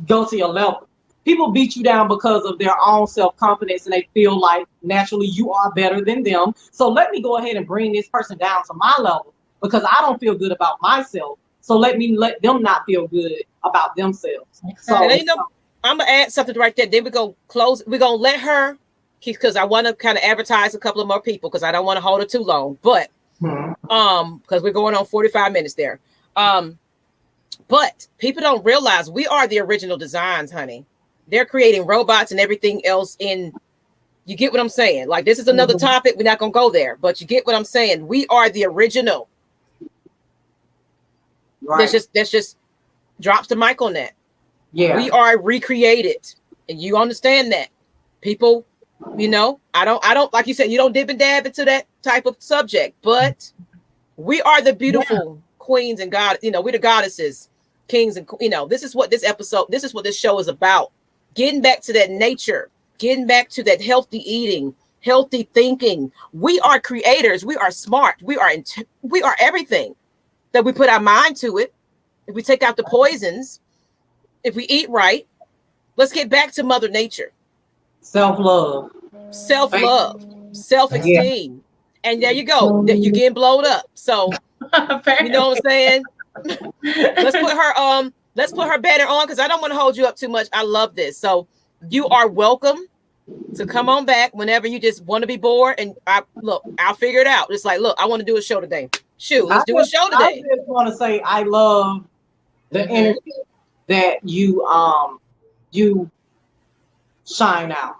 go to your level. People beat you down because of their own self-confidence, and they feel like naturally you are better than them. So let me go ahead and bring this person down to my level, because I don't feel good about myself. So let them not feel good about themselves. So, and you know, I'm gonna add something right there. Then we go close. We're gonna let her, because I want to kind of advertise a couple of more people, because I don't want to hold her too long. But Because we're going on 45 minutes there. But people don't realize we are the original designs, honey. They're creating robots and everything else in. You get what I'm saying? Like, this is another topic. We're not going to go there, but you get what I'm saying. We are the original. Right. That's just drops the mic on that. Yeah. We are recreated. And you understand that. People, you know, I don't, like you said, you don't dip and dab into that type of subject, but we are the beautiful queens and God, you know, we're the goddesses, kings, and, you know, this is what this show is about. Getting back to that nature. Getting back to that healthy eating, healthy thinking. We are creators. We are smart. We are everything that we put our mind to it. If we take out the poisons, if we eat right, let's get back to Mother Nature. Self-love, self-esteem. And there you go. You're getting blown up. So, you know what I'm saying? Let's put her banner on, because I don't want to hold you up too much. I love this. So you are welcome to come on back whenever you just want to be bored. And I'll figure it out. It's like, look, I want to do a show today. Shoot, let's do a show today. I just want to say I love the energy that you shine out.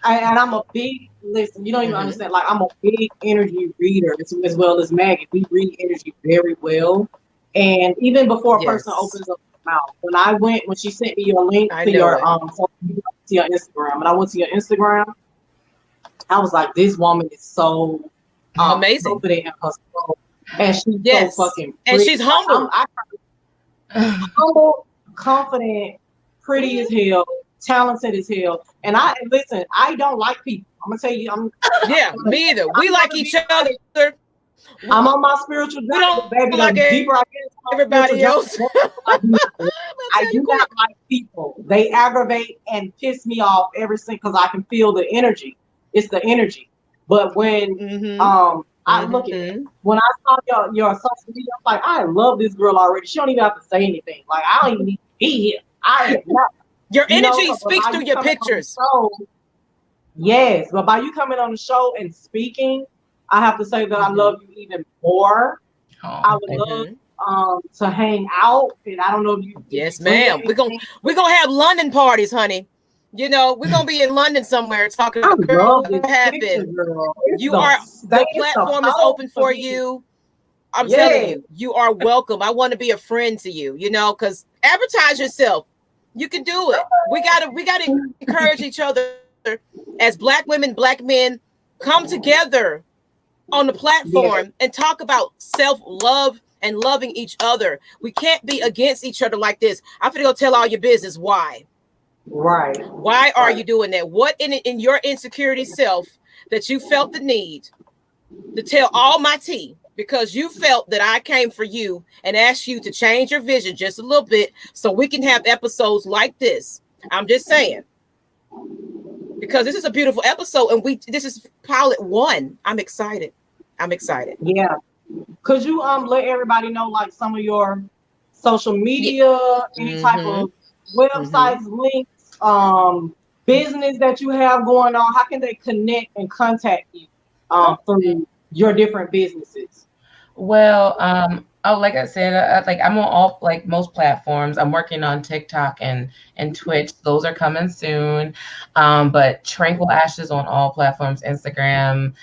And I'm a big, listen, you don't even understand, like, I'm a big energy reader as well as Maggie. We read energy very well. And even before a person opens up their mouth, when she sent me your link to your Instagram, and I went to your Instagram, I was like, this woman is so amazing, confident in her soul, and she's so fucking pretty. And she's humble, humble, confident, pretty as hell, talented as hell. And I don't like people. I'm gonna tell you, me either. We like each other. I'm on my spiritual journey, baby. Like deeper I get, everybody else. I do not like people. They aggravate and piss me off every single, because I can feel the energy. It's the energy. But when I look at when I saw your social media, I'm like, I love this girl already. She don't even have to say anything. Like, I don't even need to be here. I am not. Your energy speaks through your pictures. Yes, but by you coming on the show and speaking, I have to say that I love you even more. I would love to hang out, and I don't know if you. Yes, ma'am. We're gonna have London parties, honey. You know, we're gonna be in London somewhere talking about what happened. The platform is open for you. I'm telling you are welcome. I want to be a friend to you. You know, because advertise yourself. You can do it. We gotta encourage each other as Black women, Black men, come together on the platform and talk about self-love and loving each other. We can't be against each other like this. I'm gonna go tell all your business. Why? Right. Why are you doing that? What in your insecurity self that you felt the need to tell all my tea, because you felt that I came for you and asked you to change your vision just a little bit so we can have episodes like this. I'm just saying, because this is a beautiful episode, and this is pilot 1. I'm excited. Yeah. Could you let everybody know, like, some of your social media, any type of websites, links, business that you have going on? How can they connect and contact you through your different businesses? Well, like I said, I'm on all, like, most platforms. I'm working on TikTok and Twitch. Those are coming soon. But Tranquil Ashes on all platforms, Instagram.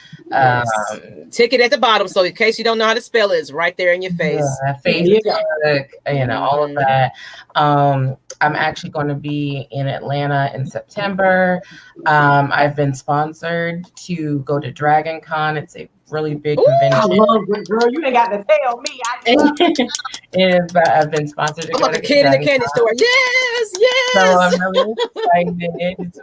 Ticket at the bottom, so in case you don't know how to spell it, it's right there in your face. Facebook, you know, all of that. I'm actually going to be in Atlanta in September. I've been sponsored to go to Dragon Con. It's a really big convention. I love it, girl. You ain't got to tell me. I've been sponsored to go to the kid in the candy store. Yes. So I'm really excited. It's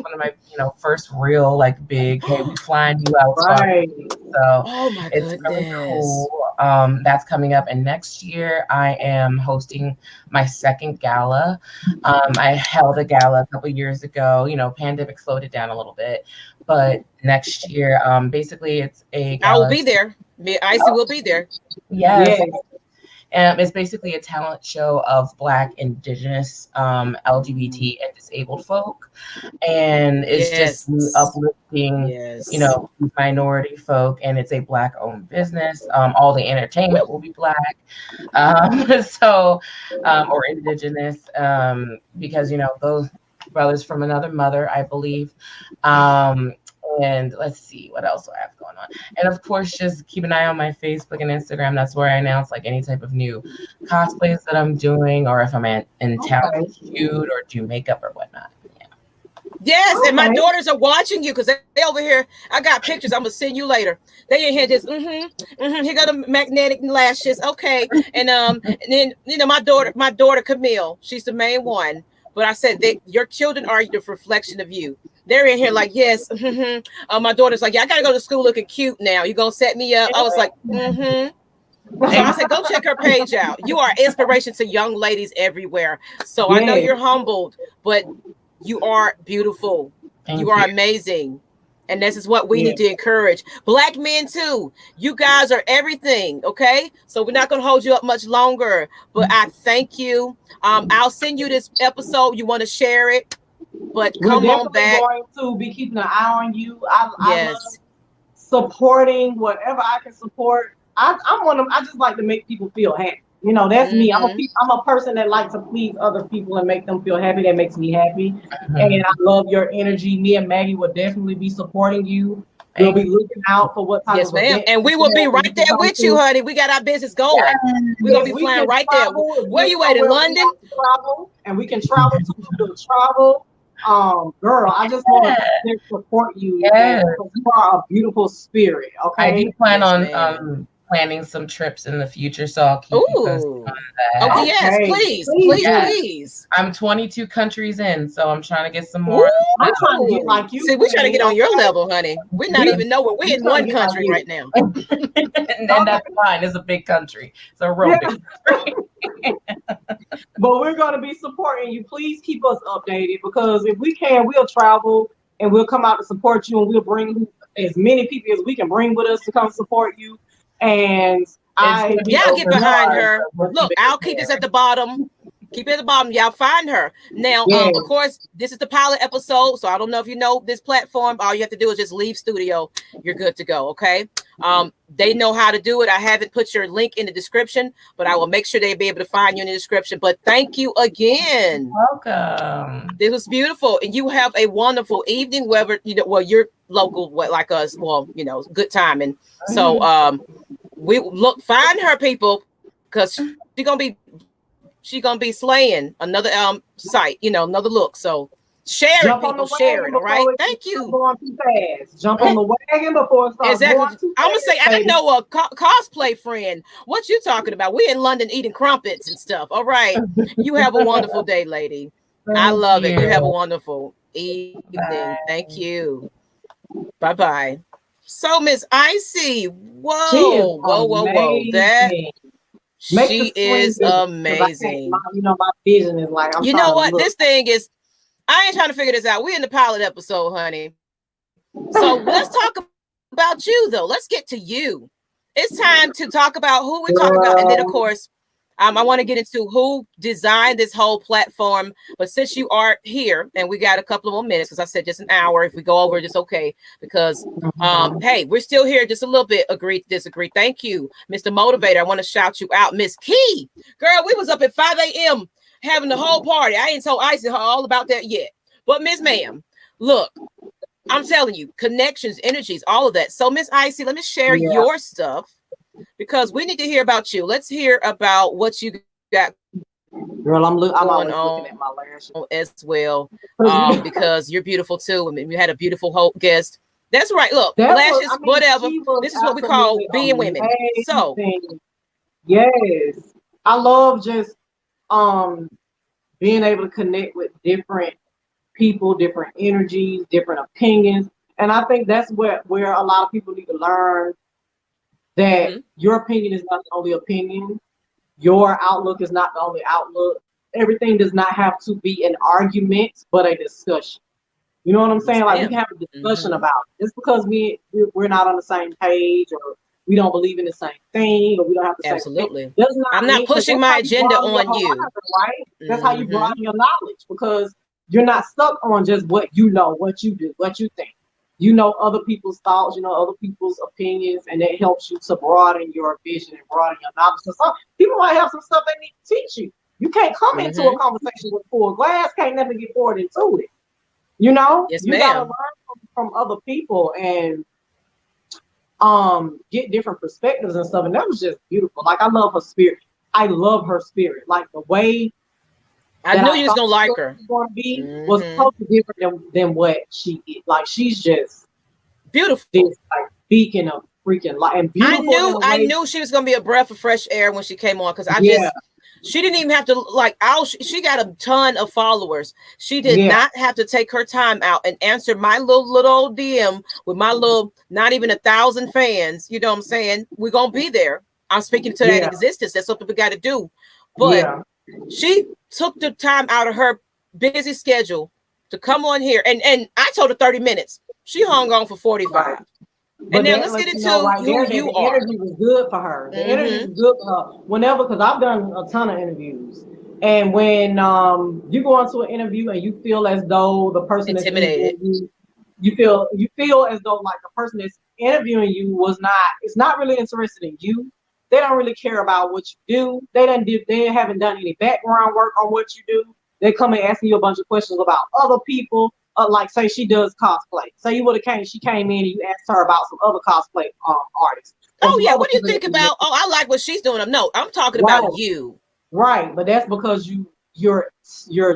one of my, first real, like, big, hey, we flying you out. Right. So oh my it's goodness. really cool. That's coming up. And next year I am hosting my second gala. I held a gala a couple years ago. Pandemic slowed it down a little bit. But next year, basically, it's a gala. I will be there. Icy will be there. Yes. It's basically a talent show of Black, Indigenous, LGBT, and disabled folk. And it's just Yes. uplifting, you Yes. know, minority folk, and it's a Black-owned business. All the entertainment will be Black, so or Indigenous, because you know those brothers from another mother, I believe. And let's see what else do I have going on. And of course, just keep an eye on my Facebook and Instagram. That's where I announce like any type of new cosplays that I'm doing, or if I'm in town to shoot or do makeup or whatnot. Yeah. Yes, and my daughters are watching you because they over here. I got pictures. I'm gonna send you later. They in here just Here go the magnetic lashes. Okay, and then you know my daughter Camille. She's the main one. But I said that your children are the reflection of you. They're in here like, yes. My daughter's like, yeah, I gotta go to school looking cute now. You gonna set me up? I was like, So I said, go check her page out. You are inspiration to young ladies everywhere. So I know you're humbled, but you are beautiful. You are amazing. And this is what we need to encourage. Black men too. You guys are everything. Okay. So we're not going to hold you up much longer, but I thank you. I'll send you this episode. You want to share it, but come on back. We're going to be keeping an eye on you. I love supporting whatever I can support. I'm one of them. I just like to make people feel happy. You know, that's me. I'm a person that likes to please other people and make them feel happy. That makes me happy. And I love your energy. Me and Maggie will definitely be supporting you. We'll be looking out for what type of event. And we will be right there with you, honey. We got our business going. We're going to be flying right there. Where you at, in London? And we can travel to travel. Girl, I just want to support you. Because you are a beautiful spirit. Okay. I do plan on planning some trips in the future, so I'll keep you posted on that. Okay, yes, please. I'm 22 countries in, so I'm trying to get some more. I'm trying to get like you. See, we're trying to get on your level, honey. We're not even know where we're in one country right now. And that's fine. It's a big country. It's a real big country. But we're going to be supporting you. Please keep us updated, because if we can, we'll travel and we'll come out to support you, and we'll bring as many people as we can bring with us to come support you. And y'all get behind her. Look, I'll keep this at the bottom. Keep it at the bottom. Y'all find her. Now, of course, this is the pilot episode, so I don't know if you know this platform. All you have to do is just leave studio. You're good to go, okay? They know how to do it. I haven't put your link in the description, but I will make sure they'll be able to find you in the description. But thank you again. Welcome. This was beautiful. And you have a wonderful evening, whether, you're local, like us, good timing. So find her, people, because she's gonna be slaying another site, another look. So share it, people, share it. All right. Thank you. Jump on the wagon before it starts going too fast. I'm gonna say, I know a cosplay friend. What you talking about? We're in London eating crumpets and stuff. All right. You have a wonderful day, lady. I love it. You have a wonderful evening. Bye. Thank you. Bye. So Miss Icy, whoa. That she is amazing. My vision is like, you know what? This thing is, I ain't trying to figure this out. We're in the pilot episode, honey. So let's talk about you, though. Let's get to you. It's time to talk about who we're talking about. And then, of course, I want to get into who designed this whole platform. But since you are here, and we got a couple of more minutes, because I said just an hour. If we go over, just okay. Because, hey, we're still here just a little bit. Agree to disagree. Thank you, Mr. Motivator. I want to shout you out. Miss Key. Girl, we was up at 5 a.m. having the whole party. I ain't told Icy all about that yet. But Miss Ma'am, look, I'm telling you, connections, energies, all of that. So Miss Icy, let me share your stuff, because we need to hear about you. Let's hear about what you got. Girl, I'm looking at my lashes as well, because you're beautiful too. I mean, we had a beautiful guest. That's right. Look, lashes, whatever. This is what we call being women. So, yes, I love just being able to connect with different people, different energies, different opinions, and I think that's where a lot of people need to learn that your opinion is not the only opinion. Your outlook is not the only outlook. Everything does not have to be an argument, but a discussion. You know what I'm saying? Like, we can have a discussion about it. Just because we're not on the same page, or we don't believe in the same thing, or we don't have the same thing. Absolutely. Does not I'm not mean, 'cause pushing that's my how you agenda broaden your on you. horizon, right? That's how you Mhm. broaden your knowledge, because you're not stuck on just what you know, what you do, what you think. You know other people's thoughts, you know other people's opinions, and it helps you to broaden your vision and broaden your knowledge. So some people might have some stuff they need to teach you. You can't come into a Mhm. conversation with full glass, can't never get poured into it. You know, Yes, you gotta ma'am. learn from other people and get different perspectives and stuff. And that was just beautiful. Like, I love her spirit. I love her spirit. Like, the way I that knew I you was thought gonna she like was her. going to be was Mhm. totally different than what she is. Like, she's just Beautiful. this like beacon of freaking light, and beautiful in a I way. knew she was gonna be a breath of fresh air when she came on, because Yeah, she didn't even have to like she got a ton of followers. She did yeah, not have to take her time out and answer my little old DM with my little not even 1,000 fans. You know what I'm saying? We're gonna be there. I'm speaking to that yeah, existence. That's something we got to do. But yeah. she took the time out of her busy schedule to come on here, and I told her 30 minutes. She hung on for 45. Right. And But now that let's get lets you know into right who there that you the are. energy was good for her. The energy Mm-hmm. was good for her. Whenever, because I've done a ton of interviews, and when you go into an interview and you feel as though the person that's Intimidated. interviewing you, you feel as though like the person that's interviewing you it's not really interested in you. They don't really care about what you do. They haven't done any background work on what you do. They come and asking you a bunch of questions about other people. Like, say she does cosplay. Say you would have she came in and you asked her about some other cosplay artists or Oh some yeah, other what do you people that think about? Oh, I like what she's doing. No, I'm talking right, about you. right. But that's because you're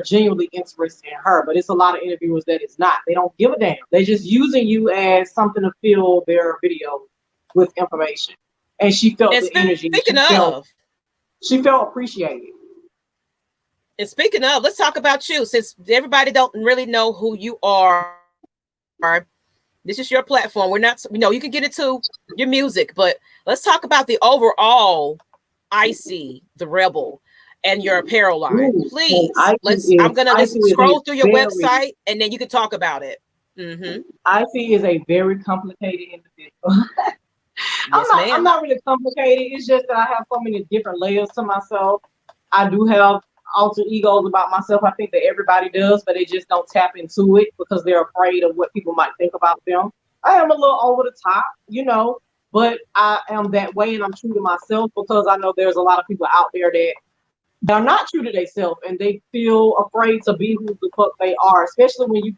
genuinely interested in her. But it's a lot of interviewers that it's not. They don't give a damn. They're just using you as something to fill their video with information. And she felt And the energy. speaking of, She felt appreciated. let's talk about you. Since everybody don't really know who you are, this is your platform. We're not, you can get into your music, but let's talk about the overall Icy the Rebel and your apparel line. Ooh, and Please, I'm gonna Icy just is a scroll through your very website and then you can talk about it. Mm-hmm. Icy is a very complicated individual. Yes, I'm ma'am. not really complicated. It's just that I have so many different layers to myself. I do have alter egos about myself. I think that everybody does, but they just don't tap into it because they're afraid of what people might think about them. I am a little over the top, but I am that way and I'm true to myself because I know there's a lot of people out there that are not true to themselves and they feel afraid to be who the fuck they are, especially when you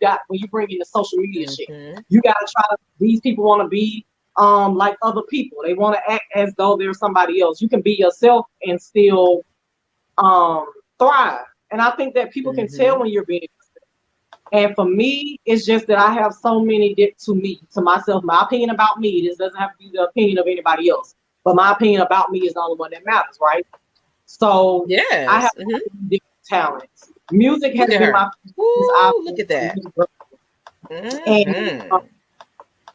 bring in the social media shit. Mm-hmm. You gotta try to these people want to be like other people. They want to act as though they're somebody else. You can be yourself and still thrive. And I think that people can tell Mm-hmm. when you're being. And for me, it's just that I have so many to myself. My opinion about me. This doesn't have to be the opinion of anybody else, but my opinion about me is the only one that matters, right? So I have Yes. Mm-hmm. different talents. Music has Look at been her. my since I've Woo, look been at a that. little girl. And Mm-hmm.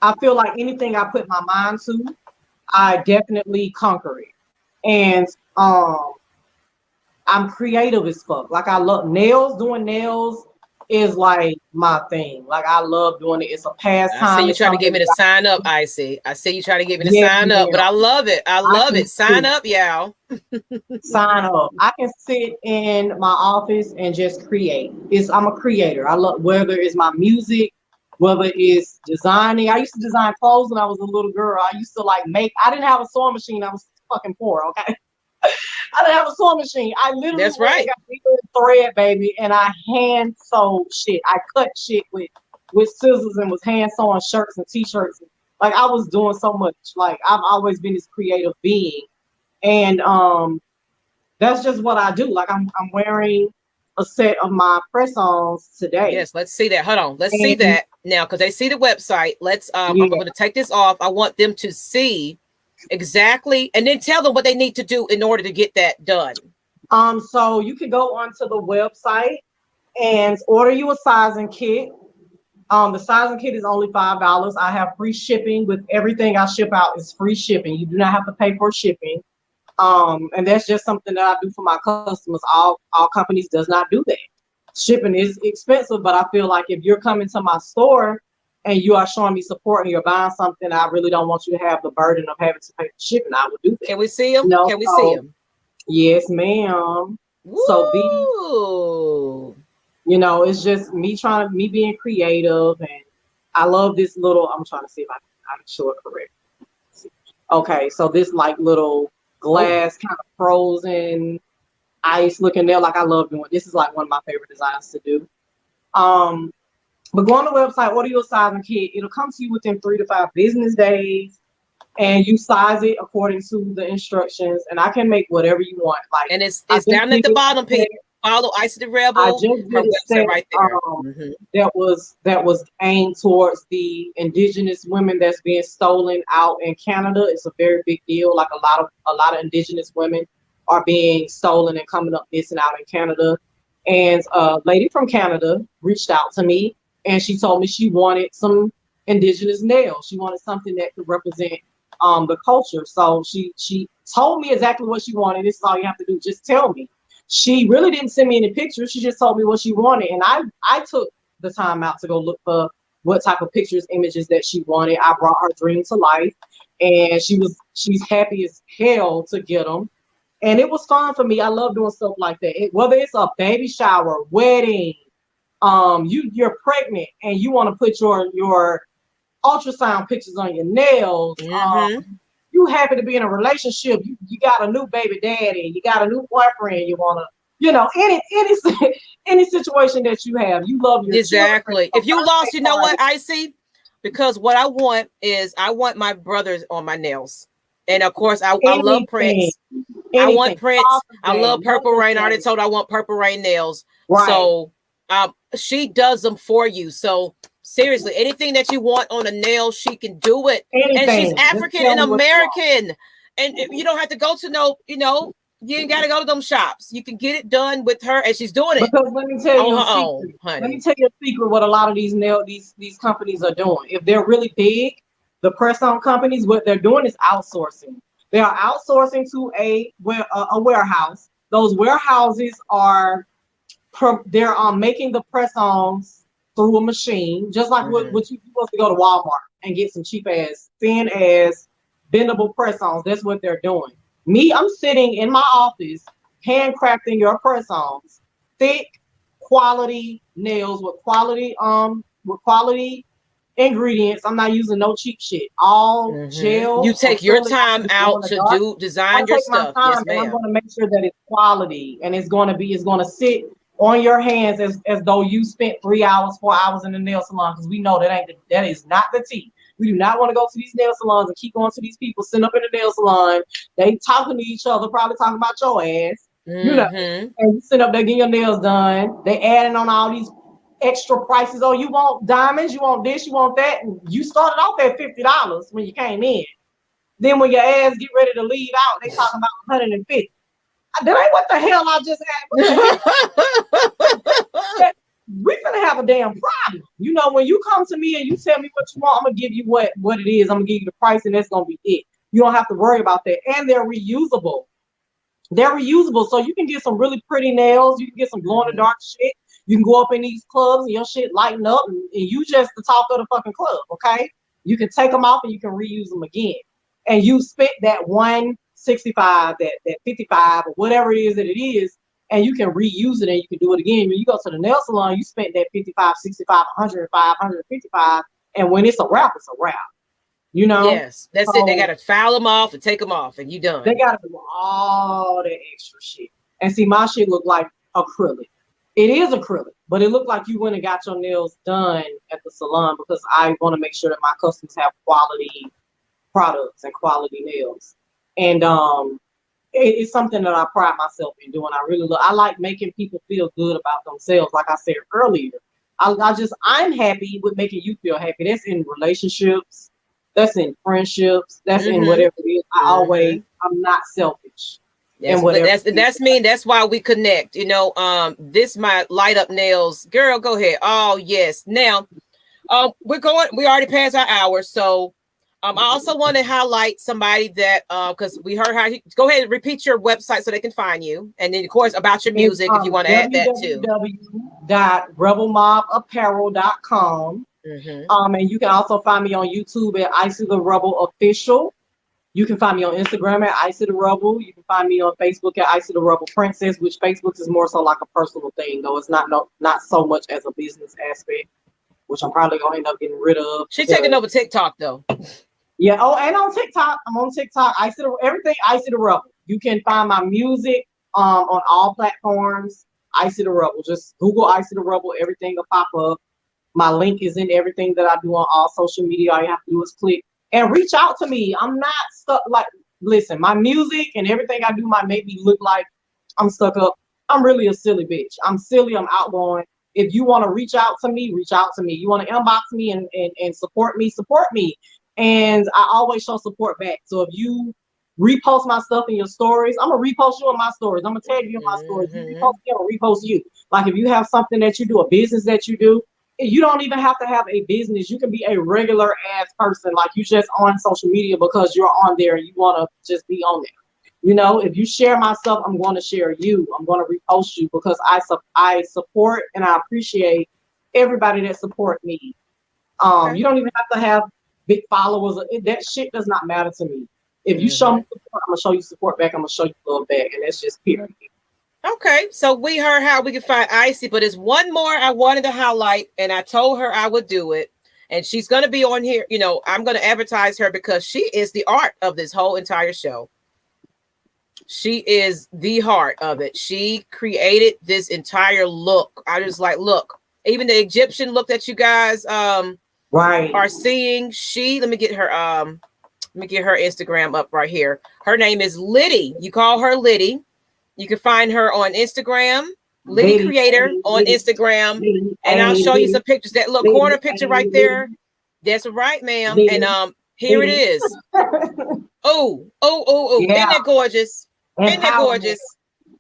I feel like anything I put my mind to, I definitely conquer it. And I'm creative as fuck. Like, I love nails. Doing nails is like my thing. Like, I love doing it. It's a I see pastime. you It's trying to get something me to that sign up, Icy. I see you trying to get me to yes, sign up, but ma'am. I love it. I I love can it. Sign sit, up, y'all. sign up. I can sit in my office and just create. I'm a creator. I love whether it's my music, whether it's designing. I used to design clothes when I was a little girl. I used to I didn't have a sewing machine. I was fucking poor, okay? I didn't have a sewing machine. I literally That's went and right. got needle and thread, baby, and I hand sewed shit. I cut shit with scissors and was hand sewing shirts and t-shirts. Like, I was doing so much. Like, I've always been this creative being, and that's just what I do. Like, I'm wearing a set of my press-ons today, Yes, let's see that. Hold on. Let's see and that now because they see the website. I'm yeah. going to take this off. I want them to see exactly and then tell them what they need to do in order to get that done. So you could go onto the website and order you a sizing kit. The sizing kit is only $5. I have free shipping with everything I ship out is free shipping. You do not have to pay for shipping. And that's just something that I do for my customers. All companies does not do that. Shipping is expensive, but I feel like if you're coming to my store and you are showing me support and you're buying something, I really don't want you to have the burden of having to pay for shipping. I would do that. Can we see them? No, Can we see them? Yes, ma'am. Woo! So it's just me being creative, and I love this little. I'm trying to see if I can show it correct. Okay, so this like little glass kind of frozen ice looking nail, like I love doing. This is like one of my favorite designs to do. But go on the website, order your sizing kit. It'll come to you within 3 to 5 business days, and you size it according to the instructions. And I can make whatever you want. Like, and it's down at the bottom, people. Follow Icy The Rebel. I just did a set right there. That was aimed towards the indigenous women that's being stolen out in Canada. It's a very big deal. Like a lot of indigenous women are being stolen and coming up missing out in Canada. And a lady from Canada reached out to me, and she told me she wanted some indigenous nails. She wanted something that could represent the culture. So she told me exactly what she wanted. This is all you have to do. Just tell me. She really didn't send me any pictures. She just told me what she wanted. And I took the time out to go look for what type of pictures, images that she wanted. I brought her dream to life, and she's happy as hell to get them. And it was fun for me. I love doing stuff like that. Whether it's a baby shower, wedding, you're pregnant and you want to put your ultrasound pictures on your nails. You happy to be in a relationship. You got a new baby daddy. You got a new boyfriend. You want to, any situation that you have, you love your children. If you lost, you know what, Icy? Because what I want is I want my brothers on my nails. And of course, I love prints. I want prints. I love Purple Rain. I already told her I want Purple Rain nails. Right. So she does them for you. So seriously, anything that you want on a nail, she can do it. And she's African and American. And you don't have to go to you ain't got to go to them shops. You can get it done with her, and she's doing it. Because let me tell you a secret. Let me tell you a secret what a lot of these companies are doing. If they're really big, the press-on companies, what they're doing is outsourcing. They are outsourcing to a warehouse. Those warehouses they're making the press-ons through a machine, just like what you're supposed to go to Walmart and get some cheap ass, thin ass, bendable press-ons. That's what they're doing. Me, I'm sitting in my office handcrafting your press-ons, thick, quality nails with quality ingredients. I'm not using no cheap shit. All gel. You take your time out to design your stuff. Yes, ma'am. I'm going to make sure that it's quality, and it's going to sit on your hands as though you spent 3 hours, 4 hours in the nail salon, because we know that is not the tea. We do not want to go to these nail salons and keep going to these people sitting up in the nail salon. They talking to each other, probably talking about your ass. And you sit up there getting your nails done. They adding on all these extra prices. Oh, you want diamonds, you want this, you want that. And you started off at $50 when you came in. Then when your ass get ready to leave out, they talking about $150. That ain't what the hell I just had. We're gonna have a damn problem. When you come to me and you tell me what you want, I'm gonna give you what it is. I'm gonna give you the price, and that's gonna be it. You don't have to worry about that. And they're reusable. So you can get some really pretty nails. You can get some glow in the dark shit. You can go up in these clubs and your shit lighten up, and you just the talk of the fucking club, okay? You can take them off and you can reuse them again. And you spent that $165, that $55, or whatever it is that it is, and you can reuse it and you can do it again. When you go to the nail salon, you spent that $55, $65, $105, $155, and when it's a wrap, it's a wrap. Yes, that's it. They got to file them off and take them off, and you done. They got to do all that extra shit. And see, my shit look like acrylic. It is acrylic, but it looked like you went and got your nails done at the salon, because I want to make sure that my customers have quality products and quality nails. And it's something that I pride myself in doing. I like making people feel good about themselves. Like I said earlier, I'm happy with making you feel happy. That's in relationships, that's in friendships, that's in whatever it is. I'm not selfish. Yes, that's me. That's why we connect. This might light up nails. Girl, go ahead. Oh yes. Now, we already passed our hour, so I also want to highlight somebody that because we heard how go ahead and repeat your website so they can find you, and then of course about your music if you want to add that too. www.rebelmobapparel.com. And you can also find me on YouTube at Icy The Rebel Official. You can find me on Instagram at Icy The Rebel. You can find me on Facebook at Icy The Rebel Princess, which Facebook is more so like a personal thing, though. It's not so much as a business aspect, which I'm probably gonna end up getting rid of. She's taking over TikTok though. Yeah. Oh, and on TikTok, I'm on TikTok. Everything Icy The Rebel. You can find my music on all platforms. Icy The Rebel. Just Google Icy The Rebel. Everything will pop up. My link is in everything that I do on all social media. All you have to do is click and reach out to me. I'm not stuck. Like, listen, my music and everything I do might make me look like I'm stuck up. I'm really a silly bitch. I'm silly. I'm outgoing. If you want to reach out to me, reach out to me. You want to inbox me and support me, support me. And I always show support back. So if you repost my stuff in your stories, I'm going to repost you on my stories. I'm going to tag you in my stories. You repost me, I'm going to repost you. Like if you have something that you do, a business that you do, you don't even have to have a business. You can be a regular ass person. Like you just on social media because you're on there and you want to just be on there. You know, if you share my stuff, I'm going to share you. I'm going to repost you because I support and I appreciate everybody that support me. You don't even have to have big followers. That shit does not matter to me. If you show me support, I'm going to show you support back. I'm going to show you love back. And that's just period. Okay, so we heard how we can find Icy, but there's one more I wanted to highlight, and I told her I would do it. And she's going to be on here. You know, I'm going to advertise her because she is the art of this whole entire show. She is the heart of it. She created this entire look. I just like, look, even the Egyptian look that you guys are seeing. Let me get her Instagram up right here. Her name is Liddy. You call her Liddy. You can find her on Instagram, Liddy Creator on Instagram, and I'll show you some pictures. That little corner picture right there. That's right, ma'am. And here it is. Oh. Isn't that gorgeous? Isn't that gorgeous?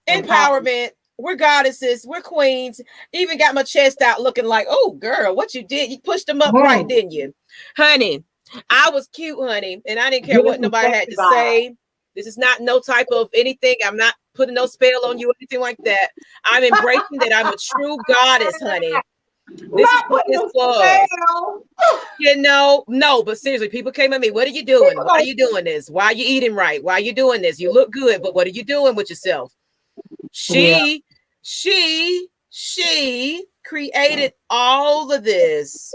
Empowerment. We're goddesses. We're queens. Even got my chest out looking like, oh, girl, what you did. You pushed them up right, didn't you? Honey, I was cute, honey, and I didn't care what nobody had to say. This is not no type of anything. I'm not putting no spell on you or anything like that. I'm embracing that I'm a true goddess, honey. This is what this was. You know, no, but seriously, people came at me. What are you doing? Why are you doing this? Why are you eating right? Why are you doing this? You look good, but what are you doing with yourself? She created all of this.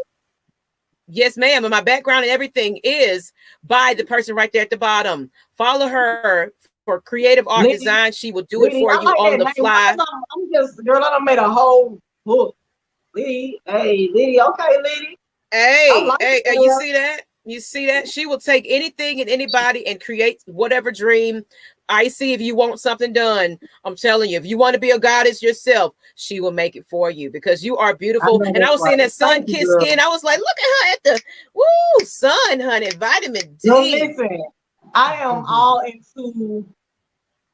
Yes, ma'am. And my background and everything is by the person right there at the bottom. Follow her for creative art design. She will do it for you on the fly. I'm just, girl, I done made a whole book. Liddy, hey, Liddy, okay, Liddy. Hey, you see that? You see that? She will take anything and anybody and create whatever dream. I see if you want something done. I'm telling you, if you want to be a goddess yourself, she will make it for you because you are beautiful. And I was seeing that sun-kissed skin. I was like, look at her at the sun, honey, vitamin D. No, listen, I am all into,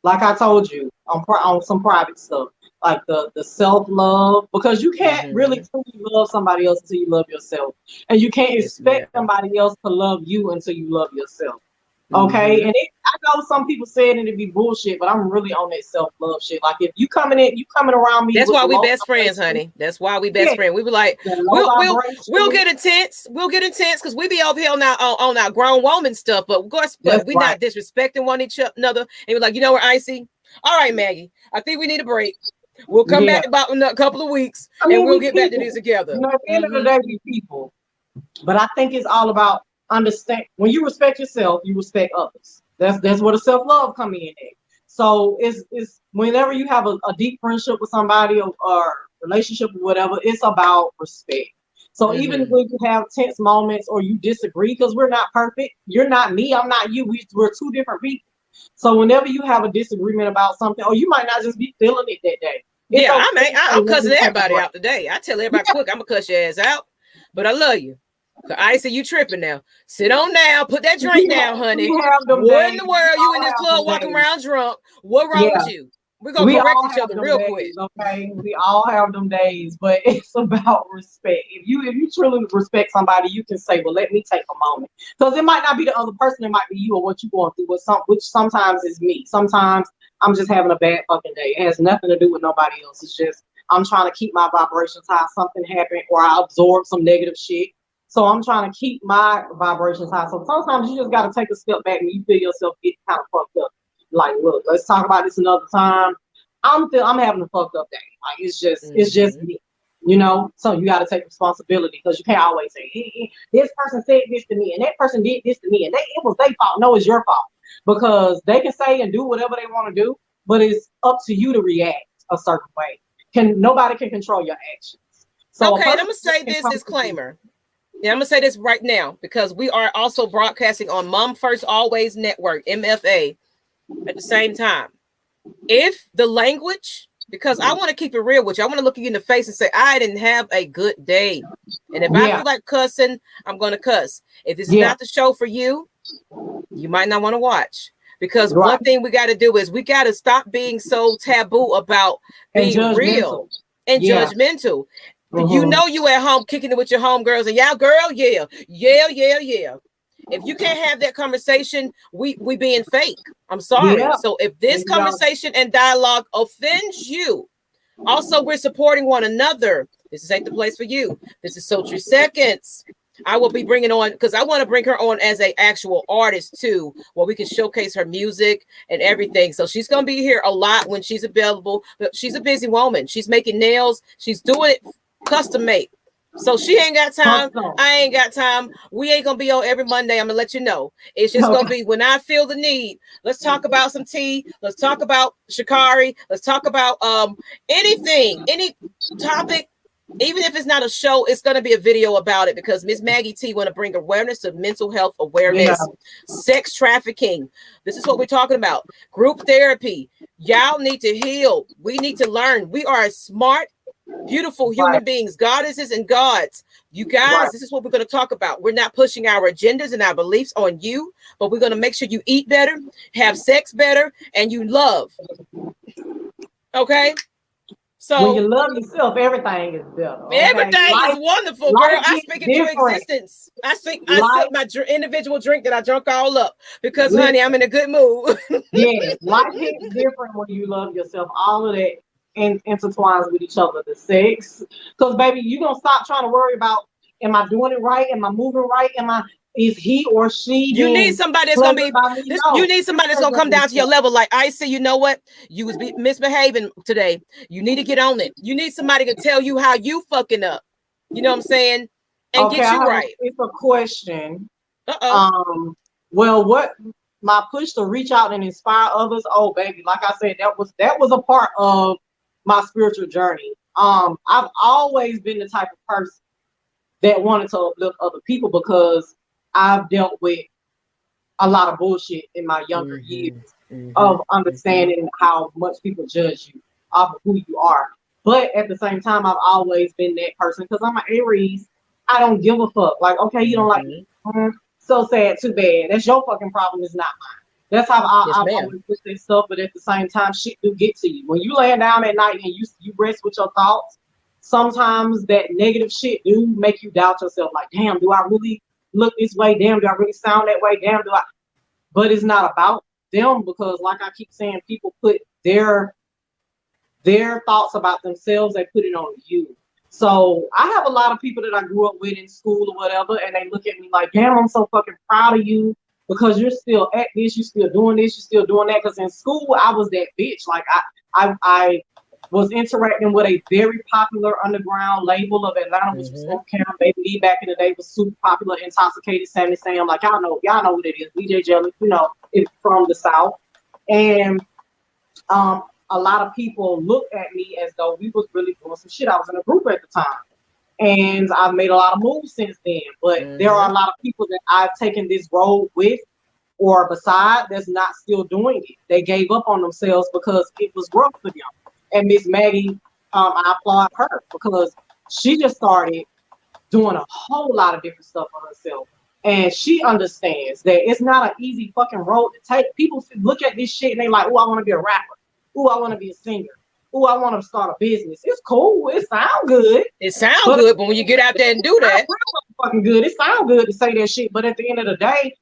like I told you, on some private stuff, like the self-love, because you can't really truly love somebody else until you love yourself. And you can't expect somebody else to love you until you love yourself. Okay, and I know some people say it and it'd be bullshit, but I'm really on that self-love shit. Like if you coming around me, that's why we best friends, honey. That's why we best friends. We be like, we'll get intense. We'll get intense because we be over here on our grown woman stuff. But of course, we not disrespecting one each another. And we're like, you know what, Icy? All right, Maggie, I think we need a break. We'll come back about in a couple of weeks, and we'll get back to this together. You know, at the end of the day, we people. But I think it's all about understand. When you respect yourself, you respect others. That's where the self-love come in at. So it's whenever you have a deep friendship with somebody or relationship or whatever, it's about respect. So even when you have tense moments or you disagree, because we're not perfect, you're not me, I'm not you. We're two different people. So whenever you have a disagreement about something, or you might not just be feeling it that day. I'm cussing everybody out today. I tell everybody quick, I'm gonna cuss your ass out, but I love you. Icy, you tripping now. Sit on down, put that drink down, honey. What in the world? You in this club walking around drunk? What wrong with you? We're gonna correct each other real quick. Okay, we all have them days, but it's about respect. If you truly respect somebody, you can say, well, let me take a moment. Because it might not be the other person, it might be you or what you're going through, which sometimes is me. Sometimes I'm just having a bad fucking day. It has nothing to do with nobody else. It's just I'm trying to keep my vibrations high. Something happened or I absorb some negative shit. So I'm trying to keep my vibrations high. So sometimes you just got to take a step back when you feel yourself getting kind of fucked up. Like, look, let's talk about this another time. I'm having a fucked up day. Like, it's just me, you know. So you got to take responsibility, because you can't always say, hey, this person said this to me and that person did this to me and it was their fault. No, it's your fault, because they can say and do whatever they want to do, but it's up to you to react a certain way. Nobody can control your actions. So okay, I'm gonna say this disclaimer. Yeah, I'm gonna say this right now, because we are also broadcasting on Mom First Alwayz Network, MFA, at the same time. If the language, because I want to keep it real with you, I want to look you in the face and say, I didn't have a good day. And if I feel like cussing, I'm going to cuss. If this is not the show for you, you might not want to watch. Because one thing we got to do is we got to stop being so taboo about being real and judgmental. You know you at home kicking it with your homegirls and y'all girl, yeah. If you can't have that conversation, we being fake. I'm sorry. So if this conversation and dialogue offends you, also we're supporting one another. This ain't the place for you. This is Sultry Seconds. I will be bringing on, because I want to bring her on as an actual artist too, where we can showcase her music and everything. So she's going to be here a lot when she's available. But she's a busy woman. She's making nails. She's doing it custom made. So she ain't got time. I ain't got time. We ain't gonna be on every Monday. I'm gonna let you know. It's just gonna be when I feel the need. Let's talk about some tea. Let's talk about Shikari. Let's talk about anything, any topic. Even if it's not a show, it's gonna be a video about it, because Miss Maggie T want to bring awareness to mental health awareness, sex trafficking. This is what we're talking about. Group therapy. Y'all need to heal. We need to learn. We are smart, beautiful human beings, goddesses and gods. You guys, this is what we're going to talk about. We're not pushing our agendas and our beliefs on you, but we're going to make sure you eat better, have sex better, and you love. Okay? So when you love yourself, everything is better. Okay? Everything is wonderful, girl. I speak it into existence. I sip my individual drink that I drunk all up, because, honey, I'm in a good mood. Life hits different when you love yourself. All of that intertwines with each other. The sex, because baby, you gonna stop trying to worry about, am I doing it right? Am I moving right? Is he or she? You need somebody that's gonna be you need somebody that's gonna come down to your level. Like, Icy, you know what? You was misbehaving today. You need to get on it. You need somebody to tell you how you fucking up. You know what I'm saying? And get you right. It's a question. Well, what my push to reach out and inspire others? Oh, baby, like I said, that was a part of my spiritual journey. I've always been the type of person that wanted to uplift other people, because I've dealt with a lot of bullshit in my younger years of understanding how much people judge you off of who you are. But at the same time, I've always been that person, because I'm an Aries. I don't give a fuck. Like, okay, you don't like me. So sad, too bad. That's your fucking problem. It's not mine. That's how I've always put this stuff. But at the same time, shit do get to you. When you lay down at night and you rest with your thoughts, sometimes that negative shit do make you doubt yourself. Like, damn, do I really look this way? Damn, do I really sound that way? Damn, do I? But it's not about them, because like I keep saying, people put their thoughts about themselves, they put it on you. So I have a lot of people that I grew up with in school or whatever, and they look at me like, damn, I'm so fucking proud of you, because you're still at this, you're still doing this, you're still doing that. Because in school, I was that bitch. Like, I was interacting with a very popular underground label of Atlanta, which was Camp Baby Lee back in the day, was super popular. Intoxicated Sammy Sam, like, y'all know what it is. DJ Jelly, you know, it's from the South. And a lot of people looked at me as though we was really doing some shit. I was in a group at the time, and I've made a lot of moves since then. But there are a lot of people that I've taken this road with or beside that's not still doing it. They gave up on themselves because it was rough for them. And Miss Maggie, I applaud her, because she just started doing a whole lot of different stuff for herself. And she understands that it's not an easy fucking road to take. People look at this shit and they like, oh, I want to be a rapper. Oh, I want to be a singer. Oh, I want to start a business. It's cool. It sounds good. It sounds good, but when you get out there and do that, fucking good. It sounds good to say that shit, but at the end of the day,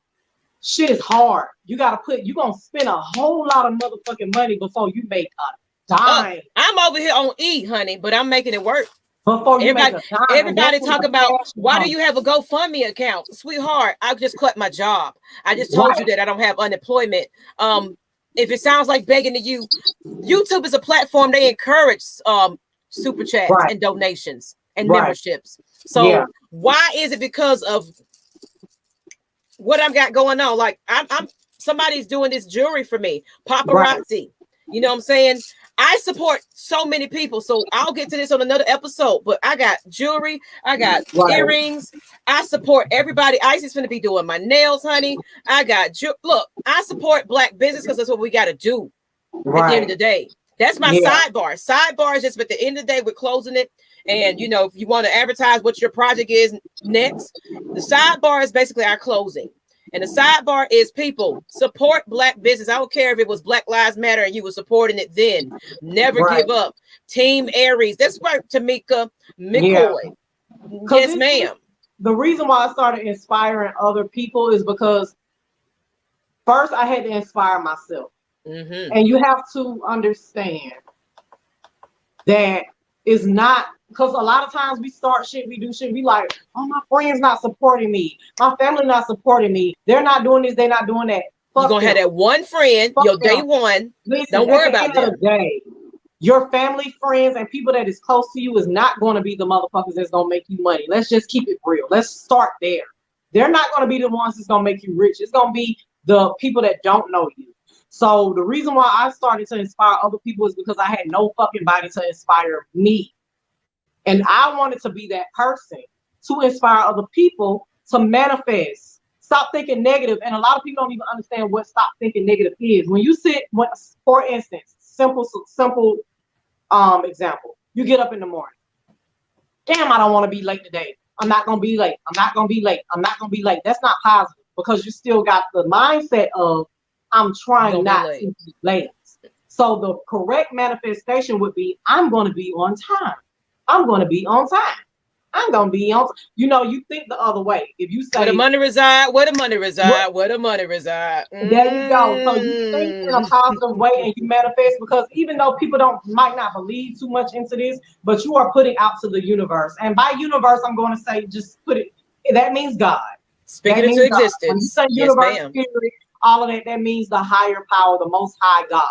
shit is hard. You're gonna spend a whole lot of motherfucking money before you make a dime. I'm over here on E, honey, but I'm making it work. Before you Everybody, make a dime, everybody that's when talk the about passion why do comes. you have a GoFundMe account, sweetheart? I just quit my job. I just told you Right. that I don't have unemployment. If it sounds like begging to you, YouTube is a platform. They encourage super chats Right. and donations and Right. memberships. So Yeah. why is it because of what I've got going on? Like I'm somebody's doing this jewelry for me, paparazzi. Right. You know what I'm saying? I support so many people, so I'll get to this on another episode. But I got jewelry, I got Right. earrings. I support everybody. Icy's gonna be doing my nails, honey. I got look. I support Black business because that's what we got to do. Right. At the end of the day, that's my Yeah. sidebar. Sidebar is just at the end of the day, we're closing it. And you know, if you want to advertise what your project is next, the sidebar is basically our closing. And the sidebar is people support Black business. I don't care if it was Black Lives Matter and you were supporting it then. Never Right. give up. Team Aries. That's right, Tamika McCoy. Yes, ma'am. The reason why I started inspiring other people is because first I had to inspire myself. Mm-hmm. And you have to understand that it's not, because a lot of times we start shit, we do shit, we like, oh, my friend's not supporting me, my family not supporting me, they're not doing this, they're not doing that. You're gonna have that one friend, your day one. Listen, don't worry about that. At the end of the day, your family, friends, and people that is close to you is not going to be the motherfuckers that's going to make you money. Let's just keep it real. Let's start there. They're not going to be the ones that's going to make you rich. It's going to be the people that don't know you. So the reason why I started to inspire other people is because I had no fucking body to inspire me. And I wanted to be that person to inspire other people to manifest. Stop thinking negative. And a lot of people don't even understand what stop thinking negative is. When you sit, for instance, simple example. You get up in the morning. Damn, I don't want to be late today. I'm not going to be late. I'm not going to be late. I'm not going to be late. That's not positive because you still got the mindset of I'm trying not to be late. So the correct manifestation would be I'm going to be on time. I'm going to be on time. I'm going to be on. You know, you think the other way. If you say, where the money reside, where the money reside, where the money reside. There you go. So you think in a positive way and you manifest, because even though people might not believe too much into this, but you are putting out to the universe. And by universe, I'm going to say, just put it, that means God. Speaking into existence. When you say universe, spirit, all of that, that means the higher power, the most high God.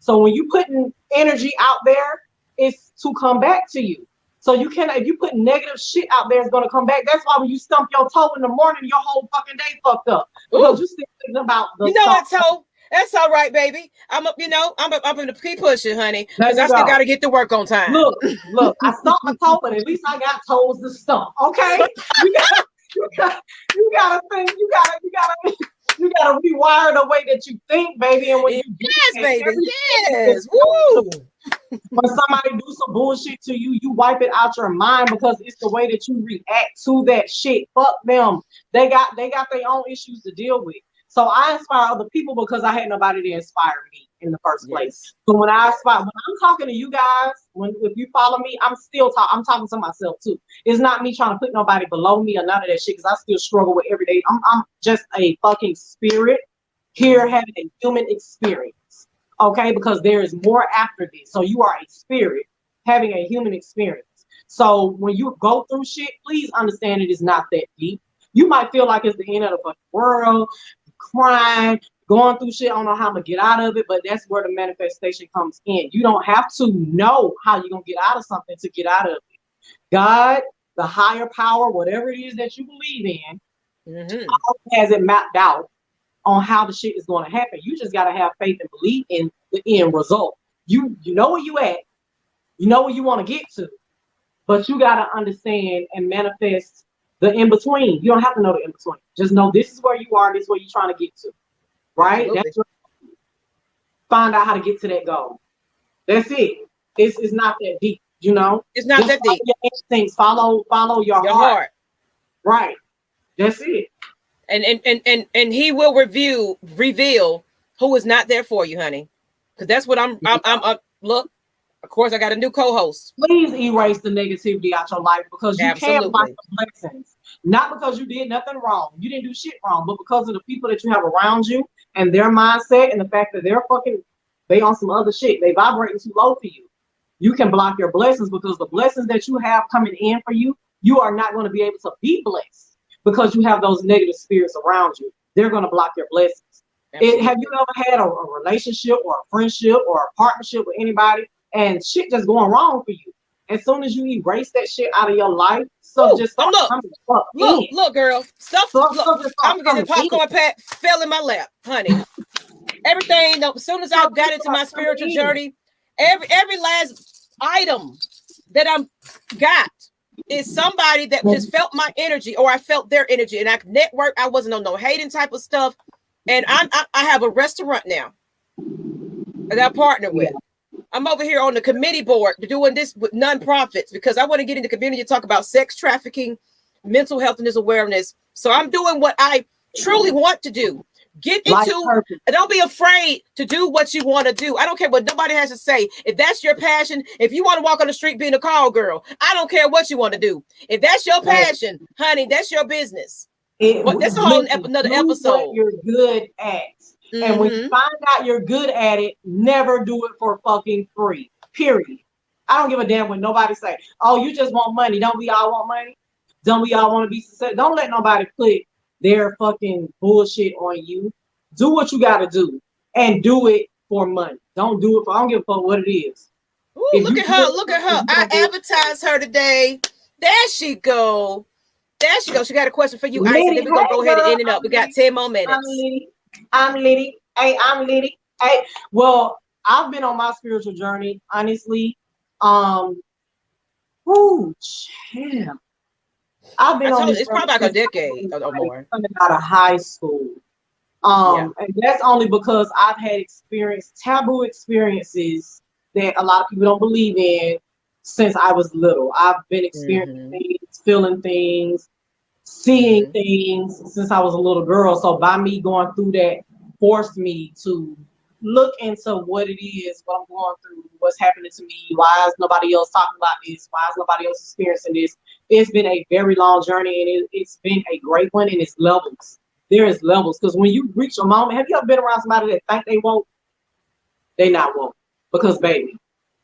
So when you putting energy out there, it's to come back to you. So you cannot, if you put negative shit out there, it's gonna come back. That's why when you stump your toe in the morning, your whole fucking day fucked up. Because you still thinking about the what, toe? That's all right, baby. I'm up, I'm gonna keep pushing, honey. Because I still gotta get to work on time. Look, I stumped my toe, but at least I got toes to stump. Okay? You gotta think, you gotta rewire the way that you think, baby. And when yes. Woo! When somebody do some bullshit to you, you wipe it out your mind because it's the way that you react to that shit. Fuck them. They got their own issues to deal with. So I inspire other people because I had nobody to inspire me in the first place. So when I'm talking to you guys, if you follow me, I'm talking to myself too. It's not me trying to put nobody below me or none of that shit, because I still struggle with every day. I'm just a fucking spirit here having a human experience. Okay, because there is more after this. So you are a spirit having a human experience. So when you go through shit, please understand it is not that deep. You might feel like it's the end of the fucking world, crying, going through shit. I don't know how I'm gonna get out of it, but that's where the manifestation comes in. You don't have to know how you're gonna get out of something to get out of it. God, the higher power, whatever it is that you believe in, has it mapped out on how the shit is going to happen. You just got to have faith and believe in the end result. You know where you at, you know where you want to get to, but you got to understand and manifest the in between. You don't have to know the in between. Just know this is where you are, this is where you're trying to get to, right? That's find out how to get to that goal. That's it. It's not that deep, you know. It's not that deep. Your instincts, follow your heart. Right. That's it. And he will reveal who is not there for you, honey. Because that's what I'm look. Of course, I got a new co-host. Please erase the negativity out your life, because you can't find the blessings. Not because you did nothing wrong. You didn't do shit wrong, but because of the people that you have around you and their mindset and the fact that they on some other shit. They vibrating too low for you. you can block your blessings, because the blessings that you have coming in for you, you are not going to be able to be blessed because you have those negative spirits around you. They're going to block your blessings. Have you ever had a relationship or a friendship or a partnership with anybody and shit just going wrong for you? As soon as you erase that shit out of your life, stuff just starts coming up. Look, girl. I'm getting popcorn pack fell in my lap, honey. Everything. As soon as I got into my spiritual journey, every last item that I'm got is somebody that just felt my energy, or I felt their energy, and I networked. I wasn't on no hating type of stuff. And I have a restaurant now that I partner with. I'm over here on the committee board doing this with nonprofits because I want to get in the community to talk about sex trafficking, mental health, and awareness. So I'm doing what I truly want to do. Get into, and don't be afraid to do what you want to do. I don't care what nobody has to say. If that's your passion, if you want to walk on the street being a call girl, I don't care what you want to do. If that's your passion, honey, that's your business. But that's a whole another episode. What you're good at. And when you find out you're good at it, never do it for fucking free. Period. I don't give a damn what nobody say. Oh, you just want money. Don't we all want money? Don't we all want to be successful? Don't let nobody put their fucking bullshit on you. Do what you got to do and do it for money. Don't do it for, I don't give a fuck what it is. Ooh, look at her. Look at her. I advertised her today. There she go. There she goes. She got a question for you, Icy. Then we're going to go ahead and end it up. We got 10 more minutes. I'm Liddy. Hey, I'm Liddy. Hey, well, I've been on my spiritual journey, honestly. I've been on this. It's probably like a decade or more. Coming out of high school. And that's only because I've had taboo experiences that a lot of people don't believe in since I was little. I've been experiencing things, feeling things, seeing things since I was a little girl. So by me going through that forced me to look into what it is, what I'm going through, what's happening to me, why is nobody else talking about this, why is nobody else experiencing this. It's been a very long journey, and it's been a great one, and it's levels. There is levels, because when you reach a moment, have you ever been around somebody that think they woke? They not woke, because baby,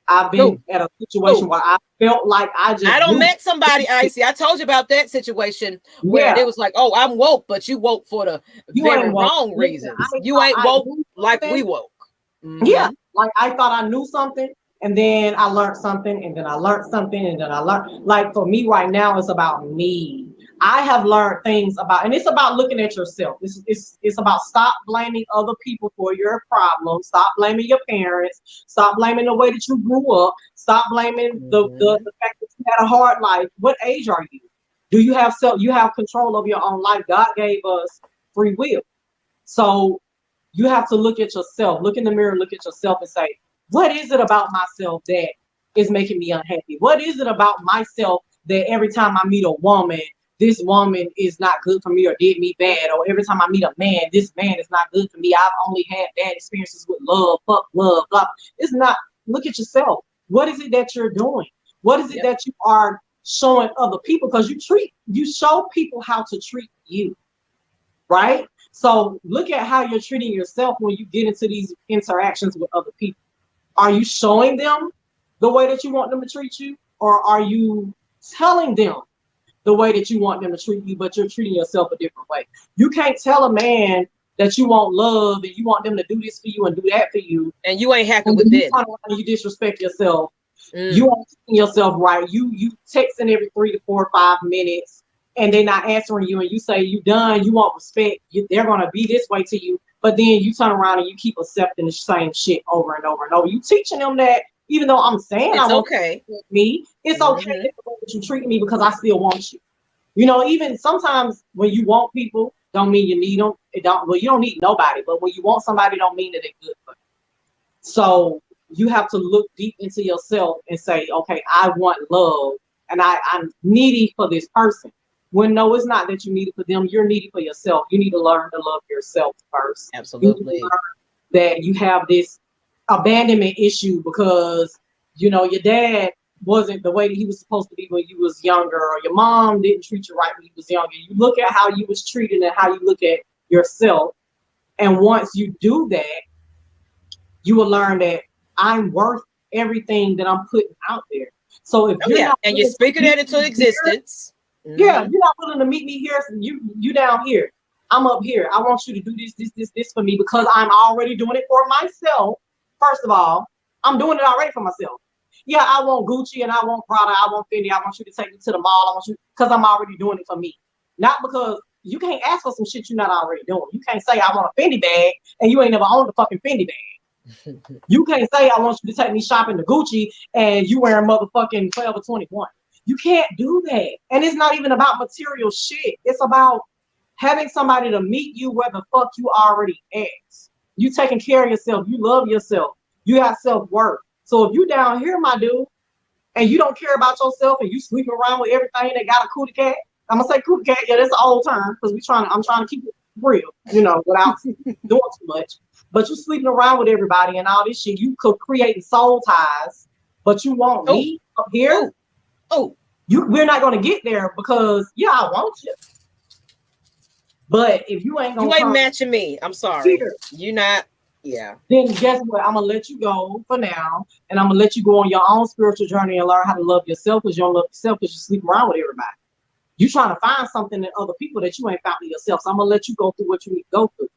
I've been at a situation where I felt like I met somebody, Icy. I told you about that situation where it was like, oh, I'm woke, but you woke for the very wrong reasons. You ain't woke like we woke. Yeah, like I thought I knew something, and then I learned something, and then I learned something, and then I learned. Like for me right now, it's about me. I have learned things about, and it's about looking at yourself. It's about stop blaming other people for your problems. Stop blaming your parents. Stop blaming the way that you grew up. Stop blaming the fact that you had a hard life. What age are you? Do you have you have control of your own life? God gave us free will. So you have to look at yourself, look in the mirror, look at yourself and say, what is it about myself that is making me unhappy? What is it about myself that every time I meet a woman, this woman is not good for me or did me bad? Or every time I meet a man, this man is not good for me. I've only had bad experiences with love, fuck love, blah. It's not. Look at yourself. What is it that you're doing? What is it that you are showing other people? Because you show people how to treat you, right? So look at how you're treating yourself when you get into these interactions with other people. Are you showing them the way that you want them to treat you? Or are you telling them the way that you want them to treat you, but you're treating yourself a different way? You can't tell a man that you want love and you want them to do this for you and do that for you, and you ain't happy with this. You disrespect yourself. You aren't treating yourself right. You texting every 3 to 4 or 5 minutes, and they're not answering you, and you say you done. You want respect. They're gonna be this way to you, but then you turn around and you keep accepting the same shit over and over and over. You teaching them that. Even though I'm saying it's okay, it's okay that you treat me because I still want you. You know, even sometimes when you want people, don't mean you need them. You don't need nobody, but when you want somebody, don't mean that they're good for you. So you have to look deep into yourself and say, okay, I want love, and I'm needy for this person. When no, it's not that you need it for them. You're needy for yourself. You need to learn to love yourself first. Absolutely. You that you have this abandonment issue because your dad wasn't the way that he was supposed to be when you was younger, or your mom didn't treat you right when you was younger. You look at how you was treated and how you look at yourself, and once you do that, you will learn that I'm worth everything that I'm putting out there. So if you're not and you're speaking that into existence. Yeah, you're not willing to meet me here. You down here. I'm up here. I want you to do this for me because I'm already doing it for myself. First of all, I'm doing it already for myself. Yeah, I want Gucci and I want Prada. I want Fendi. I want you to take me to the mall. I want you because I'm already doing it for me. Not because you can't ask for some shit you're not already doing. You can't say I want a Fendi bag and you ain't never owned a fucking Fendi bag. You can't say I want you to take me shopping to Gucci and you wearing motherfucking 12 or 21. You can't do that. And it's not even about material shit. It's about having somebody to meet you where the fuck you already at. You taking care of yourself. You love yourself. You got self-worth. So if you down here, my dude, and you don't care about yourself and you sleeping around with everything that got a cootie cat, I'm gonna say cootie cat, yeah, that's an old term because I'm trying to keep it real, without doing too much. But you sleeping around with everybody and all this shit, you could create soul ties, but you want me up here. We're not gonna get there because I want you. But if you ain't matching me, I'm sorry. You're not. Yeah. Then guess what? I'm gonna let you go for now, and I'm gonna let you go on your own spiritual journey and learn how to love yourself because you don't love yourself because you sleep around with everybody. You trying to find something in other people that you ain't found in yourself. So I'm gonna let you go through what you need to go through,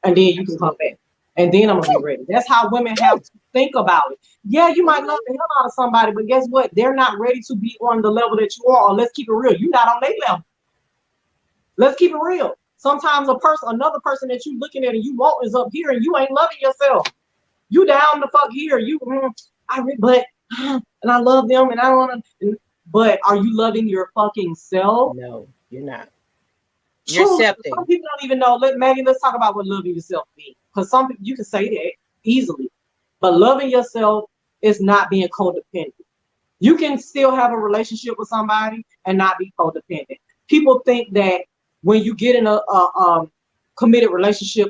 and then you can come back, and then I'm gonna be ready. That's how women have to think about it. Yeah, you might love the hell out of somebody, but guess what? They're not ready to be on the level that you are. Or let's keep it real. You're not on their level. Let's keep it real. Sometimes another person that you looking at and you want is up here and you ain't loving yourself. You down the fuck here. And I love them and I don't want to. But are you loving your fucking self? No, you're not. You're accepting. Some people don't even know. Maggie, let's talk about what loving yourself means. Because some people, you can say that easily, but loving yourself is not being codependent. You can still have a relationship with somebody and not be codependent. People think that when you get in a committed relationship,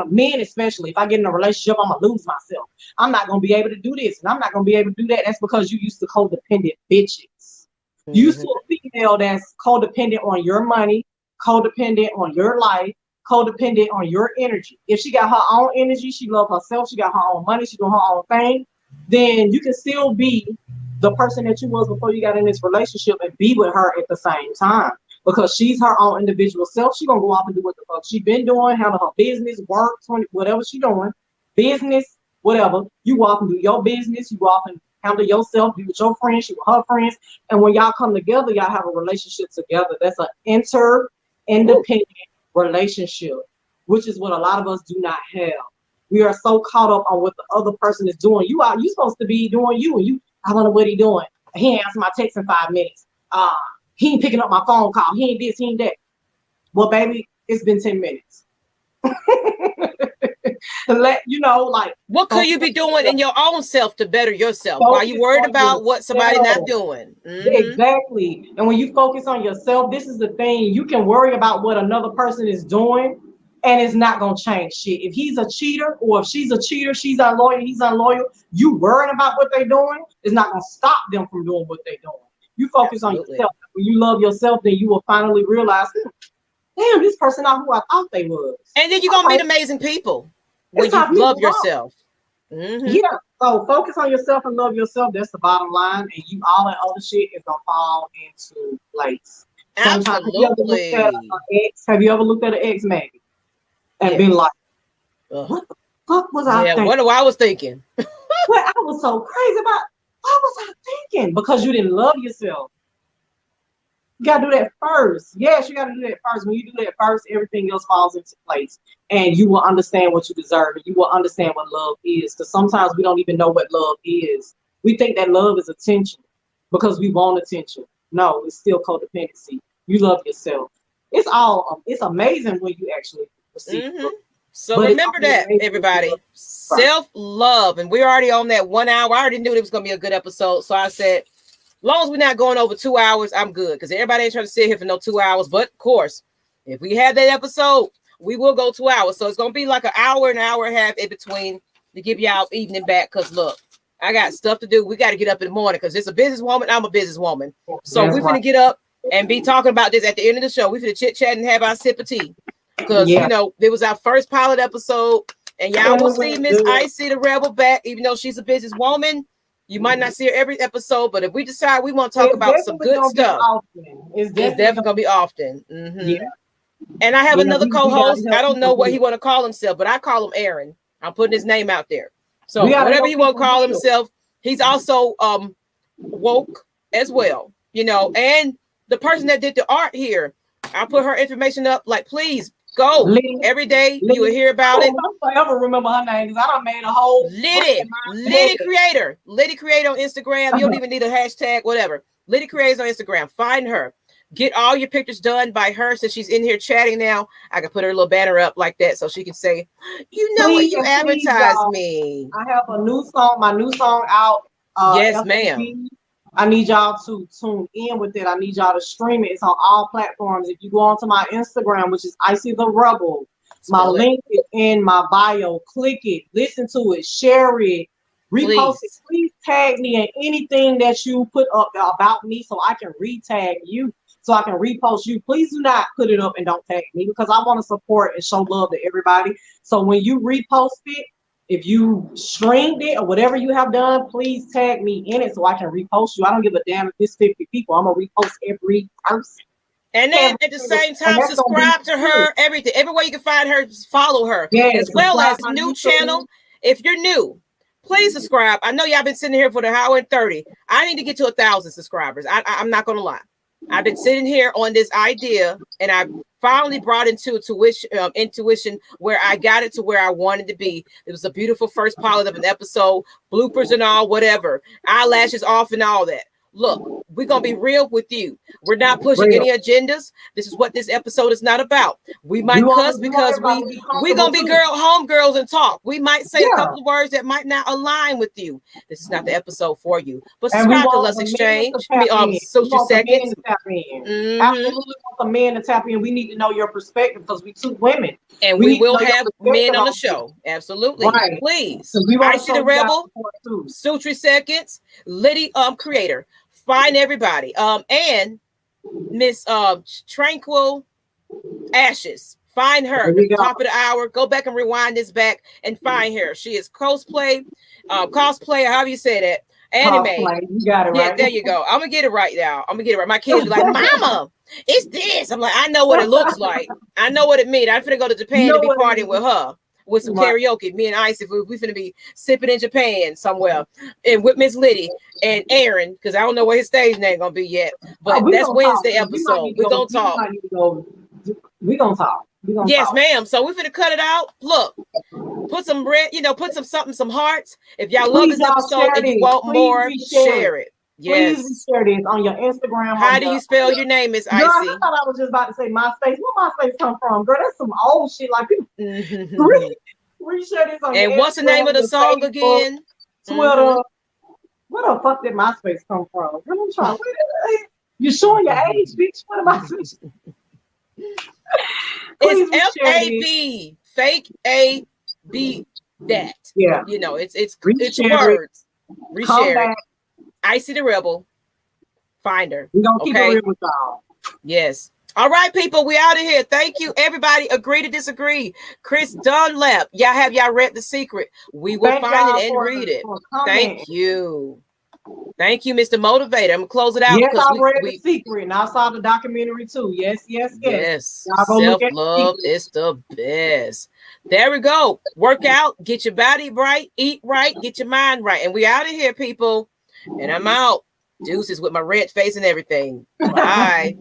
men especially, if I get in a relationship, I'm gonna lose myself. I'm not gonna be able to do this, and I'm not gonna be able to do that. That's because you used to codependent bitches. You used to a female that's codependent on your money, codependent on your life, codependent on your energy. If she got her own energy, she loves herself, she got her own money, she doing her own thing, then you can still be the person that you was before you got in this relationship and be with her at the same time. Because she's her own individual self. She gonna go off and do what the fuck she been doing, handle her business, work, whatever she doing, business, whatever. You go off and do your business. You go off and handle yourself, be with your friends, she with her friends. And when y'all come together, y'all have a relationship together. That's an interdependent relationship, which is what a lot of us do not have. We are so caught up on what the other person is doing. You supposed to be doing you, and I don't know what he doing. He ain't answer my text in 5 minutes. He ain't picking up my phone call. He ain't this, he ain't that. Well, baby, it's been 10 minutes. What could you be doing in your own self to better yourself? Why you worried about what somebody not doing? Exactly. And when you focus on yourself, this is the thing. You can worry about what another person is doing, and it's not gonna change shit. If he's a cheater, or if she's a cheater, she's unloyal, he's unloyal. You worrying about what they're doing is not gonna stop them from doing what they're doing. You focus on yourself. When you love yourself, then you will finally realize, damn, this person not who I thought they was. And then you're gonna meet amazing people when you love yourself. Yeah. So focus on yourself and love yourself. That's the bottom line. And all that other shit is gonna fall into place. Absolutely. Have you ever looked at an ex, Maggie, and been like, what the fuck was I thinking? What I was thinking. What I was so crazy about. What was I thinking? Because you didn't love yourself. You gotta do that first. Yes, you gotta do that first. When you do that first, everything else falls into place, and you will understand what you deserve, and you will understand what love is. Because sometimes we don't even know what love is. We think that love is attention because we want attention. No, it's still codependency. You love yourself. It's amazing when you actually receive love. So remember that, everybody. Self-love. And we're already on that 1 hour. I already knew it was going to be a good episode. So I said, as long as we're not going over 2 hours, I'm good. Because everybody ain't trying to sit here for no 2 hours. But, of course, if we have that episode, we will go 2 hours. So it's going to be like an hour and a half in between to give y'all evening back. Because, look, I got stuff to do. We got to get up in the morning because it's a businesswoman. I'm a businesswoman. So we're going to get up and be talking about this at the end of the show. We're going to chit-chat and have our sip of tea. Because, it was our first pilot episode, and y'all will see Miss Icy The Rebel back, even though she's a businesswoman. You might not see her every episode, but if we decide we want to talk It's about some definitely good gonna be stuff, often. It's it's definitely gonna be often. yeah. And I have Yeah, another we gotta co-host. help I don't know people what he heal. want to call himself, but I call him Aaron. I'm putting his name out there. So We gotta whatever help he want to people call heal. himself, he's also woke as well, you know. And the person that did the art here, I put her information up. Like, please go Liddy, every day. Liddy. You will hear about it. I forever remember her name because I done made a whole Liddy Creator. Liddy Creator on Instagram. You don't even need a hashtag, whatever. Liddy Creators on Instagram. Find her. Get all your pictures done by her. Since she's in here chatting now, I can put her little banner up like that so she can say, you know what, you advertised me. I have a new song, my new song out. Yes, FAB. ma'am. I need y'all to tune in with it. I need y'all to stream it. It's on all platforms. If you go onto my Instagram, which is Icy The Rebel, my link is in my bio. Click it, listen to it, share it, repost it. Please tag me in anything that you put up about me so I can retag you, so I can repost you. Please do not put it up and don't tag me because I want to support and show love to everybody. So when you repost it, if you streamed it or whatever you have done, please tag me in it so I can repost you. I don't give a damn if it's 50 people. I'm gonna repost every person. And then at the same time, subscribe to her, everything. Everywhere you can find her, follow her. As well as new channel. If you're new, please subscribe. I know y'all been sitting here for the hour and 30. I need to get to 1,000 subscribers. I'm not gonna lie. I've been sitting here on this idea, and I finally brought into intuition where I got it to where I wanted to be. It was a beautiful first pilot of an episode, bloopers and all, whatever, eyelashes off and all that. Look, we're going to be real with you. We're not pushing any agendas. This is what this episode is not about. We might cuss because we're going to be homegirls and talk. We might say a couple of words that might not align with you. This is not the episode for you. But subscribe to Let's Exchange. Sultry Seconds. Absolutely want the men to tap in. We need to know your perspective because we two women. And we will have men on the show. Absolutely. Right. Please. Icy the Rebel, Sultry Seconds, Liddy Creator. Find everybody. And Miss Tranquil Ashes. Find her. Top of the hour. Go back and rewind this back and find her. She is cosplay, however you say that. Anime. You got it right. Yeah, there you go. I'm gonna get it right now. I'm gonna get it right. My kids be like, Mama, it's this. I'm like, I know what it looks like. I know what it means. I'm finna go to Japan to be partying with her. With some karaoke, me and Icy, we finna be sipping in Japan somewhere, and with Miss Liddy and Aaron, because I don't know what his stage name gonna be yet. But that's Wednesday episode. We're gonna talk. We're gonna talk. Yes, ma'am. So we're finna cut it out. Look, put some red, put some hearts. If y'all love this episode and you want more, share it. Yes. Please share this on your Instagram. How do you spell your name, Miss Icy? Girl, I thought I was just about to say MySpace. Where MySpace come from? Girl, that's some old shit. Like people reshare this on and what's the name of the song again? Twitter. Where the fuck did MySpace come from? Girl, I'm trying. You showing your age, bitch? What am I saying? It's FAB, fake AB that. Yeah. It's words. Reshare it. Icy the Rebel. Find her. We're gonna keep it real with y'all. Yes. All right, people. We out of here. Thank you, everybody. Agree to disagree. Chris Dunlap. Y'all read The Secret. We will find it and read it. Thank you. Thank you, Mr. Motivator. I'm gonna close it out. Yes, I read The Secret and I saw the documentary too. Yes. Self-love is the best. There we go. Work out, get your body right, eat right, get your mind right. And we out of here, people. And I'm out. Deuces with my red face and everything. Bye.